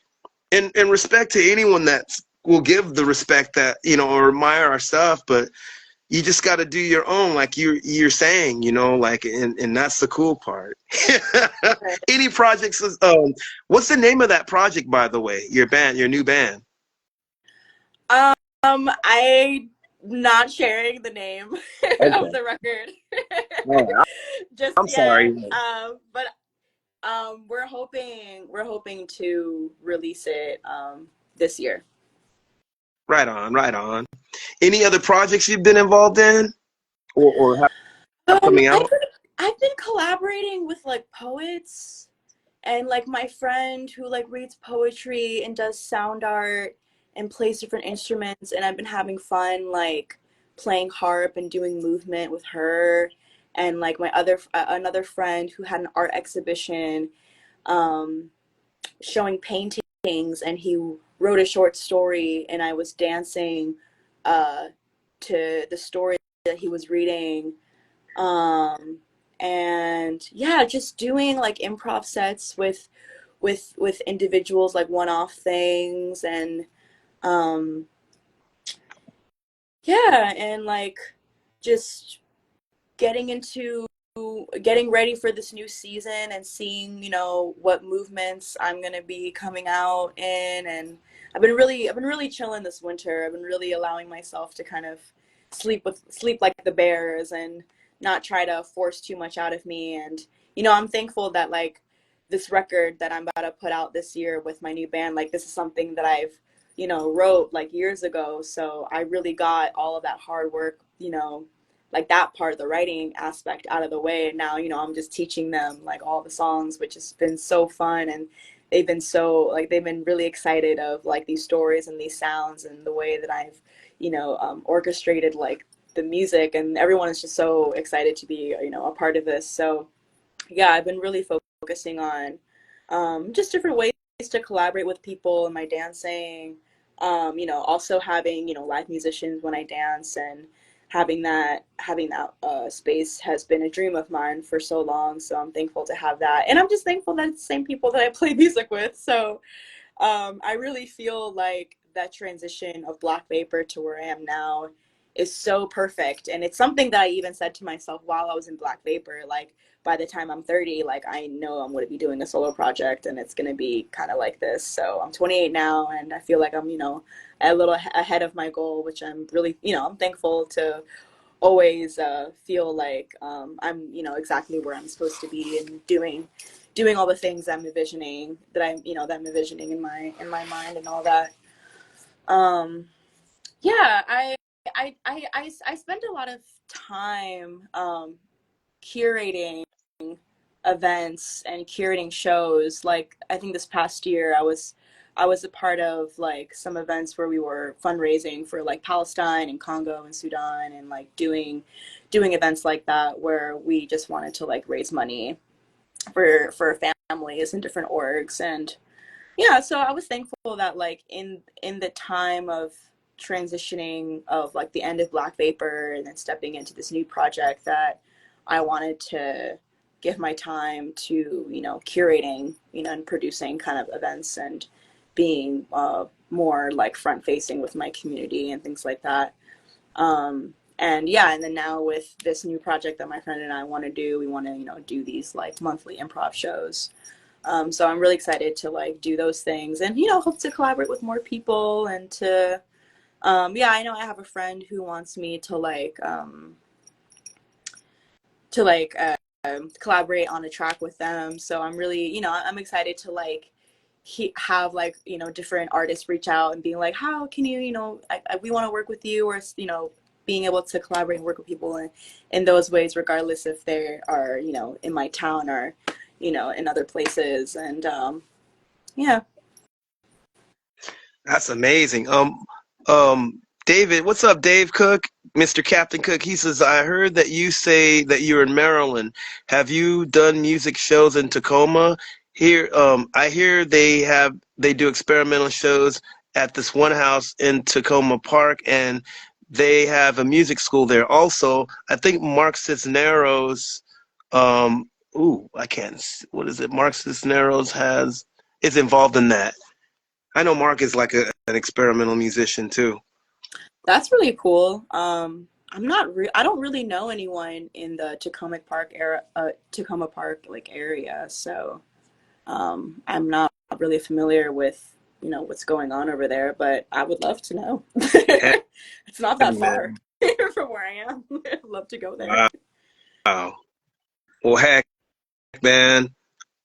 in respect to anyone that will give the respect that or admire our stuff, but you just got to do your own, like you're saying, like, and that's the cool part. Right. Any projects? What's the name of that project, by the way? Your new band. I not sharing the name of Okay. the record All right. just I'm yet. sorry. But we're hoping to release it this year. Right on, right on. Any other projects you've been involved in, or have Um, coming I've out? been, I've been collaborating with like poets and like my friend who like reads poetry and does sound art and plays different instruments, and I've been having fun like playing harp and doing movement with her, and like my other another friend who had an art exhibition um showing paintings, and he wrote a short story and I was dancing uh to the story that he was reading. Um and yeah, just doing like improv sets with individuals, like one-off things, and um yeah, and like just getting into getting ready for this new season and seeing, what movements I'm gonna be coming out in. And I've been really chilling this winter. I've been really allowing myself to kind of sleep like the bears and not try to force too much out of me. And I'm thankful that like this record that I'm about to put out this year with my new band, like this is something that I've wrote like years ago. So I really got all of that hard work, like that part of the writing aspect out of the way. And now, I'm just teaching them like all the songs, which has been so fun. And they've been really excited of like these stories and these sounds and the way that I've, orchestrated like the music, and everyone is just so excited to be, a part of this. So yeah, I've been really focusing on just different ways to collaborate with people in my dancing. Also having live musicians when I dance, and having that space has been a dream of mine for so long. So I'm thankful to have that, and I'm just thankful that it's the same people that I play music with. So I really feel like that transition of Black Vapor to where I am now is so perfect. And it's something that I even said to myself while I was in Black Vapor, like by the time I'm 30, like I know I'm going to be doing a solo project and it's going to be kind of like this. So I'm 28 now, and I feel like I'm, a little ahead of my goal, which I'm really, I'm thankful to always feel like I'm, exactly where I'm supposed to be, and doing all the things I'm envisioning in my mind and all that. Um, yeah, I spend a lot of time curating events and curating shows. Like I think this past year I was a part of like some events where we were fundraising for like Palestine and Congo and Sudan, and like doing events like that where we just wanted to like raise money for families and different orgs. And yeah, so I was thankful that like in the time of transitioning of like the end of Black Vapor and then stepping into this new project, that I wanted to give my time to curating and producing kind of events, and being more like front facing with my community and things like that. And yeah, and then now with this new project that my friend and I want to do, we want to do these like monthly improv shows. So I'm really excited to like do those things, and hope to collaborate with more people, and to yeah, I know I have a friend who wants me to collaborate on a track with them. So I'm really, I'm excited to like have like different artists reach out and being like, how can you, we want to work with you, or being able to collaborate and work with people in those ways, regardless if they are in my town or in other places. And yeah. That's amazing. David, what's up, Dave Cook, Mr. Captain Cook? He says, I heard that you say that you're in Maryland. Have you done music shows in Tacoma? Here, I hear they do experimental shows at this one house in Tacoma Park, and they have a music school there. Also, I think Mark Cisneros, I can't. What is it? Mark Cisneros is involved in that. I know Mark is like an experimental musician too. That's really cool. I don't really know anyone in the Tacoma Park like area, so I'm not really familiar with what's going on over there. But I would love to know. Yeah, It's not that far man. from where I am. I'd love to go there. Wow. Well, heck, man.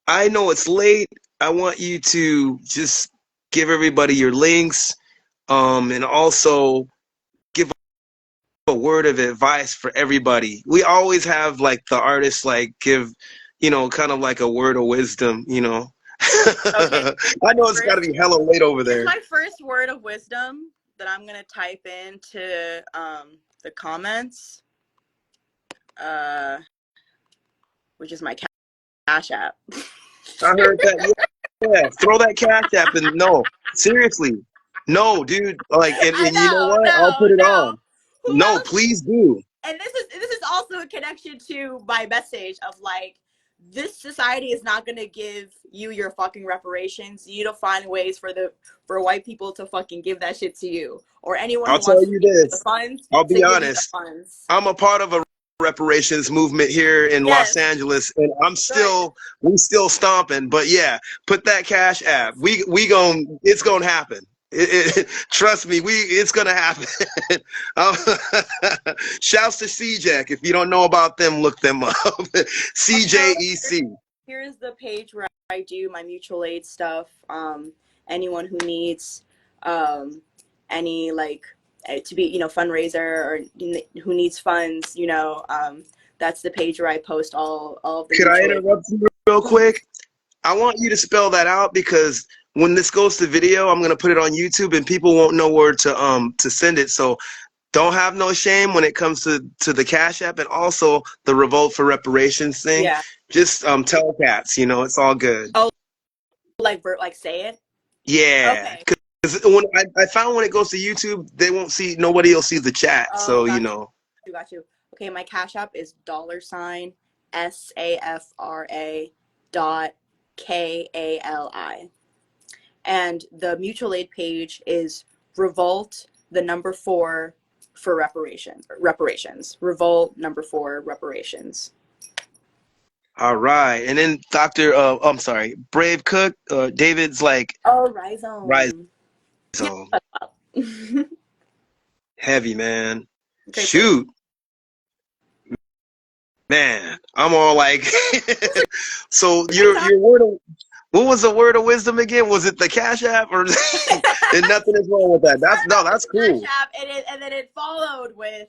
I know it's late. I want you to just give everybody your links, and also give a word of advice for everybody. We always have like the artists like give, kind of like a word of wisdom. Okay, I know it's got to be hella late over here's there. my first word of wisdom that I'm gonna type into the comments, uh, which is my Cash App. I heard that. Yeah, throw that cash app and no, seriously, no, dude. Like, I and you know know, what? I'll no, put it no. on. Who No, else? please do. And this is also a connection to my message of like, this society is not gonna give you your fucking reparations. You need to find ways for white people to fucking give that shit to you, or anyone I'll who tell wants to you give you the this. funds I'll to be give you the honest. funds. I'm a part of a reparations movement here in Los Yes. Angeles, and Good. we still stomping. But yeah, put that Cash App. It's gonna happen. Trust me, it's gonna happen. Um, Shouts to CJAC. If you don't know about them, look them up. Also, CJEC. here's the page where I do my mutual aid stuff. Anyone who needs any like to be fundraiser or who needs funds, that's the page where I post all of the Could I mutual aid. interrupt you real quick? I want you to spell that out because when this goes to video, I'm gonna put it on YouTube and people won't know where to send it. So don't have no shame when it comes to the Cash App and also the Revolt for Reparations thing. Yeah. Just tell cats, it's all good. Oh, like say it. Yeah, Okay. because when I found when it goes to YouTube, nobody will see the chat. Oh, So got you. Okay, my Cash App is $SAFRA.KALI. And the mutual aid page is Revolt, the number 4 for reparations. Revolt, number 4, reparations. all right, and then I'm sorry, Brave Cook, David's like Rhizome. Rhizome, Yeah. heavy man. Okay, Shoot, man, I'm all like, so your word of, what was the word of wisdom again? Was it the Cash App or and nothing is wrong with that? That's cool. Cash App, and then it followed with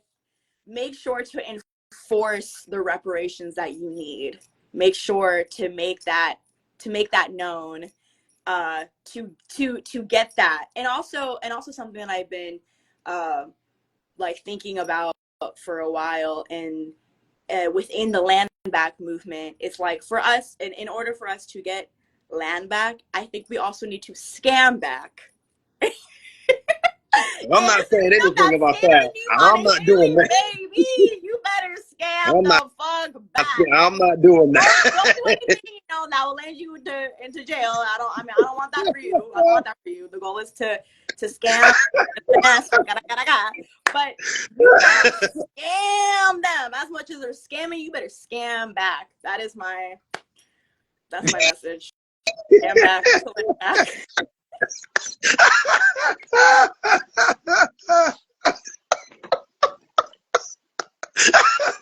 make sure to enforce the reparations that you need. Make sure to make that known, to get that, and also something that I've been like thinking about for a while, and within the land back movement, it's like for us, in order for us to get land back, I think we also need to scam back. I'm not saying anything about that. I'm not doing that. Baby, you better scam the fuck back. I'm not doing that. Don't do anything that will land you into jail. I don't want that for you. I don't want that for you. The goal is to scam, but you better scam them as much as they're scamming. You better scam back. That's my message. Scam back.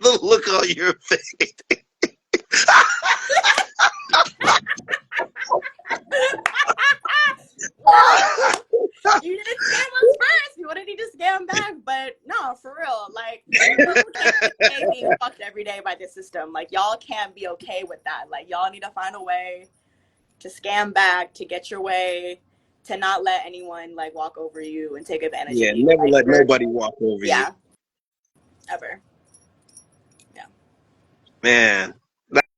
The look on your face. You didn't scam us first. You wouldn't need to scam back, but no, for real. Like, people can't be fucked every day by the system. Like, y'all can't be okay with that. Like, y'all need to find a way to scam back, to get your way, to not let anyone like walk over you and take advantage of you. Yeah, never let nobody walk over you. Yeah, ever. Yeah. Man,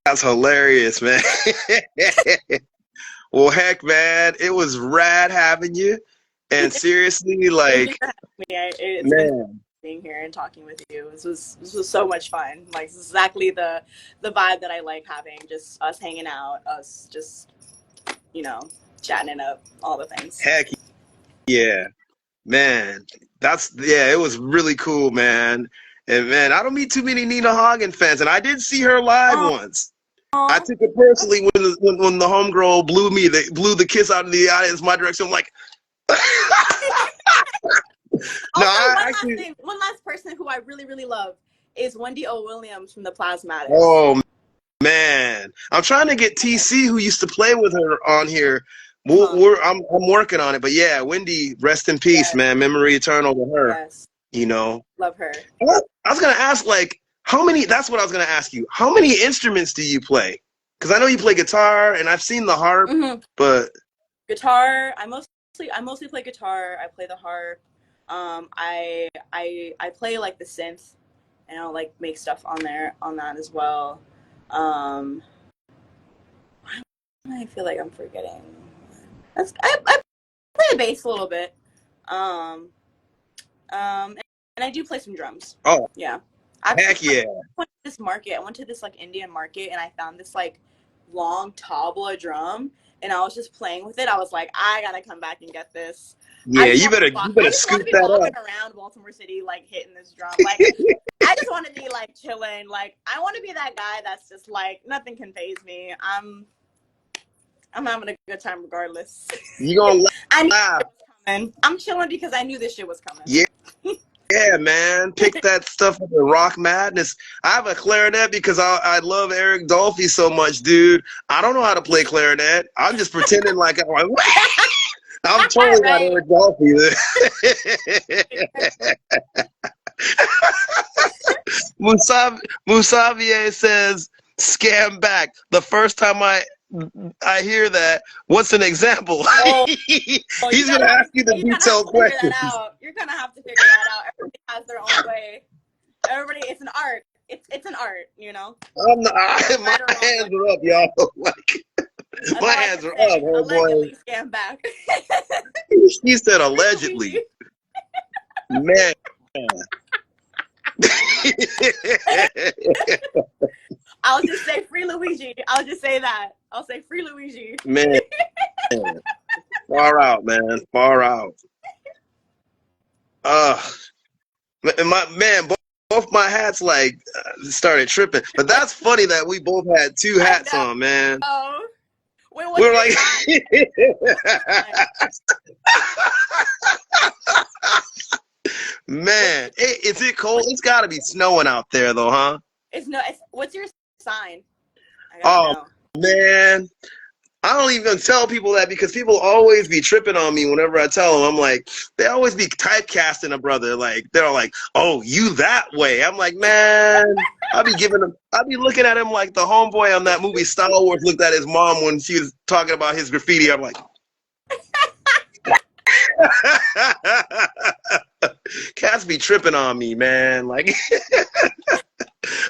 that's hilarious, man. Well, heck, man, it was rad having you. And seriously, like, it's been being here and talking with you. This was so much fun. Like, exactly the vibe that I like having. Just us hanging out, us just chatting it up, all the things. Heck yeah, man. It was really cool, man. And man, I don't meet too many Nina Hagen fans, and I did see her live once. I took it personally when the homegirl blew the kiss out of the audience my direction. I'm like, one last person who I really, really love is Wendy O. Williams from the Plasmatics. Oh man, I'm trying to get TC, who used to play with her, on here. I'm working on it, but yeah, Wendy, rest in peace, man. Memory eternal to her. Yes. Love her. I was gonna ask, like, how many? That's what I was gonna ask you. How many instruments do you play? Because I know you play guitar, and I've seen the harp, but guitar. I mostly play guitar. I play the harp. I play like the synth, and I'll like make stuff on that as well. I feel like I'm forgetting. I play the bass a little bit. And I do play some drums. Oh yeah. Heck yeah. I went to this market. I went to this like Indian market, and I found this like long tabla drum, and I was just playing with it. I was like, I gotta come back and get this. Yeah, you better scoop that up. Walking around Baltimore City, like hitting this drum. Like, I I just want to be like chilling. Like I want to be that guy that's just like nothing can faze me. I'm having a good time regardless. You gonna I knew laugh? it was coming. I'm chilling because I knew this shit was coming. Yeah. Yeah, man, pick that stuff up in Rock Madness. I have a clarinet because I love Eric Dolphy so much, dude. I don't know how to play clarinet. I'm just pretending like I'm like, I'm totally not Right. Eric Dolphy. Musavier says, "Scam back." The first time I hear that, what's an example? Oh, He's gonna ask you the detailed questions. You're gonna have to figure that out. Everybody has their own way. Everybody, it's an art. It's an art, you know. I'm not, my hands are up, y'all. Like, my hands are up, oh boy. Allegedly scam back. She said allegedly. Man. I'll just say free Luigi. I'll just say that. I'll say free Luigi. Man. Far out, man. Far out. Both my hats like started tripping. But that's funny that we both had two hats on, man. Oh. Wait, we're like man, is it cold? It's gotta be snowing out there though, huh? What's your sign? Oh man, I don't even tell people that because people always be tripping on me whenever I tell them. I'm like, they always be typecasting a brother. Like they're like, "Oh, you that way?" I'm like, man, I'll be looking at him like the homeboy on that movie Star Wars looked at his mom when she was talking about his graffiti. I'm like, cats be tripping on me, man. Like,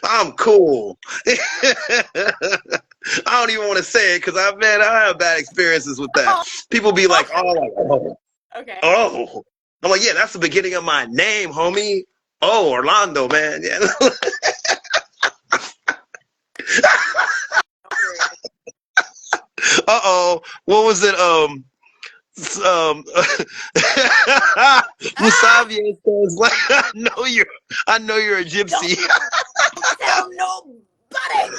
I'm cool. I don't even want to say it because I have bad experiences with that. People be like, oh. Okay. Oh. I'm like, yeah, that's the beginning of my name, homie. Oh, Orlando, man. Yeah. Uh-oh. What was it? Musavier says, like, I know you're a gypsy. Don't tell nobody.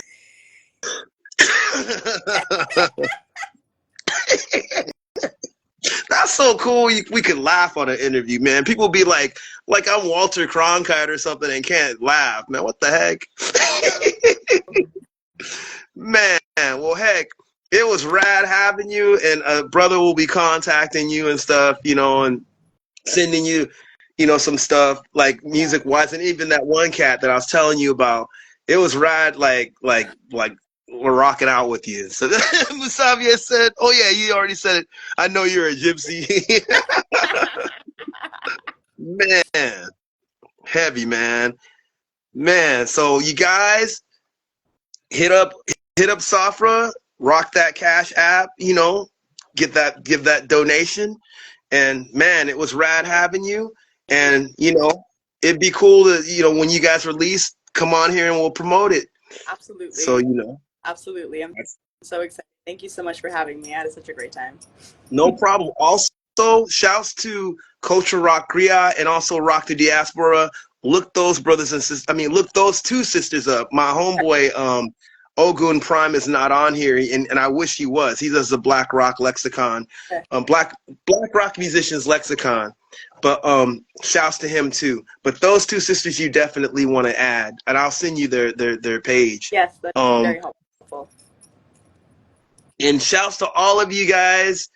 That's so cool. We could laugh on an interview, man. People be like I'm Walter Cronkite or something and can't laugh, man. What the heck? Man, well, heck, it was rad having you, and a brother will be contacting you and stuff, you know, and sending you, you know, some stuff like music-wise, and even that one cat that I was telling you about. It was rad, like we're rocking out with you. So Musavier said, "Oh yeah, you already said it. I know you're a gypsy." Man, heavy man. So you guys hit up Safra, rock that Cash App, you know, give that donation, and man, it was rad having you. And you know, it'd be cool to, you know, when you guys release, come on here and we'll promote it. Absolutely. So you know. Absolutely. I'm so excited. Thank you so much for having me. I had such a great time. No problem. Also, shouts to Culture Rock Griot and also Rock the Diaspora. Look those brothers and sisters. I mean, look those two sisters up. My homeboy, Ogun Prime is not on here, and I wish he was. He does the Black Rock Lexicon, Black Rock Musicians Lexicon. But shouts to him too. But those two sisters you definitely want to add, and I'll send you their page. Yes, that's very helpful. And shouts to all of you guys,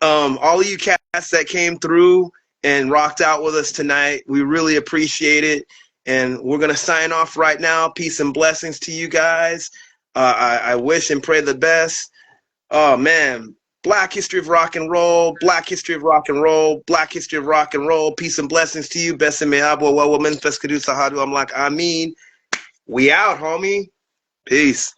all of you cats that came through and rocked out with us tonight. We really appreciate it. And we're going to sign off right now. Peace and blessings to you guys. I wish and pray the best. Oh, man. Black history of rock and roll. Black history of rock and roll. Black history of rock and roll. Peace and blessings to you. Best in mehabwa wa woman feskadu sahadu. I'm like, I mean, we out, homie. Peace.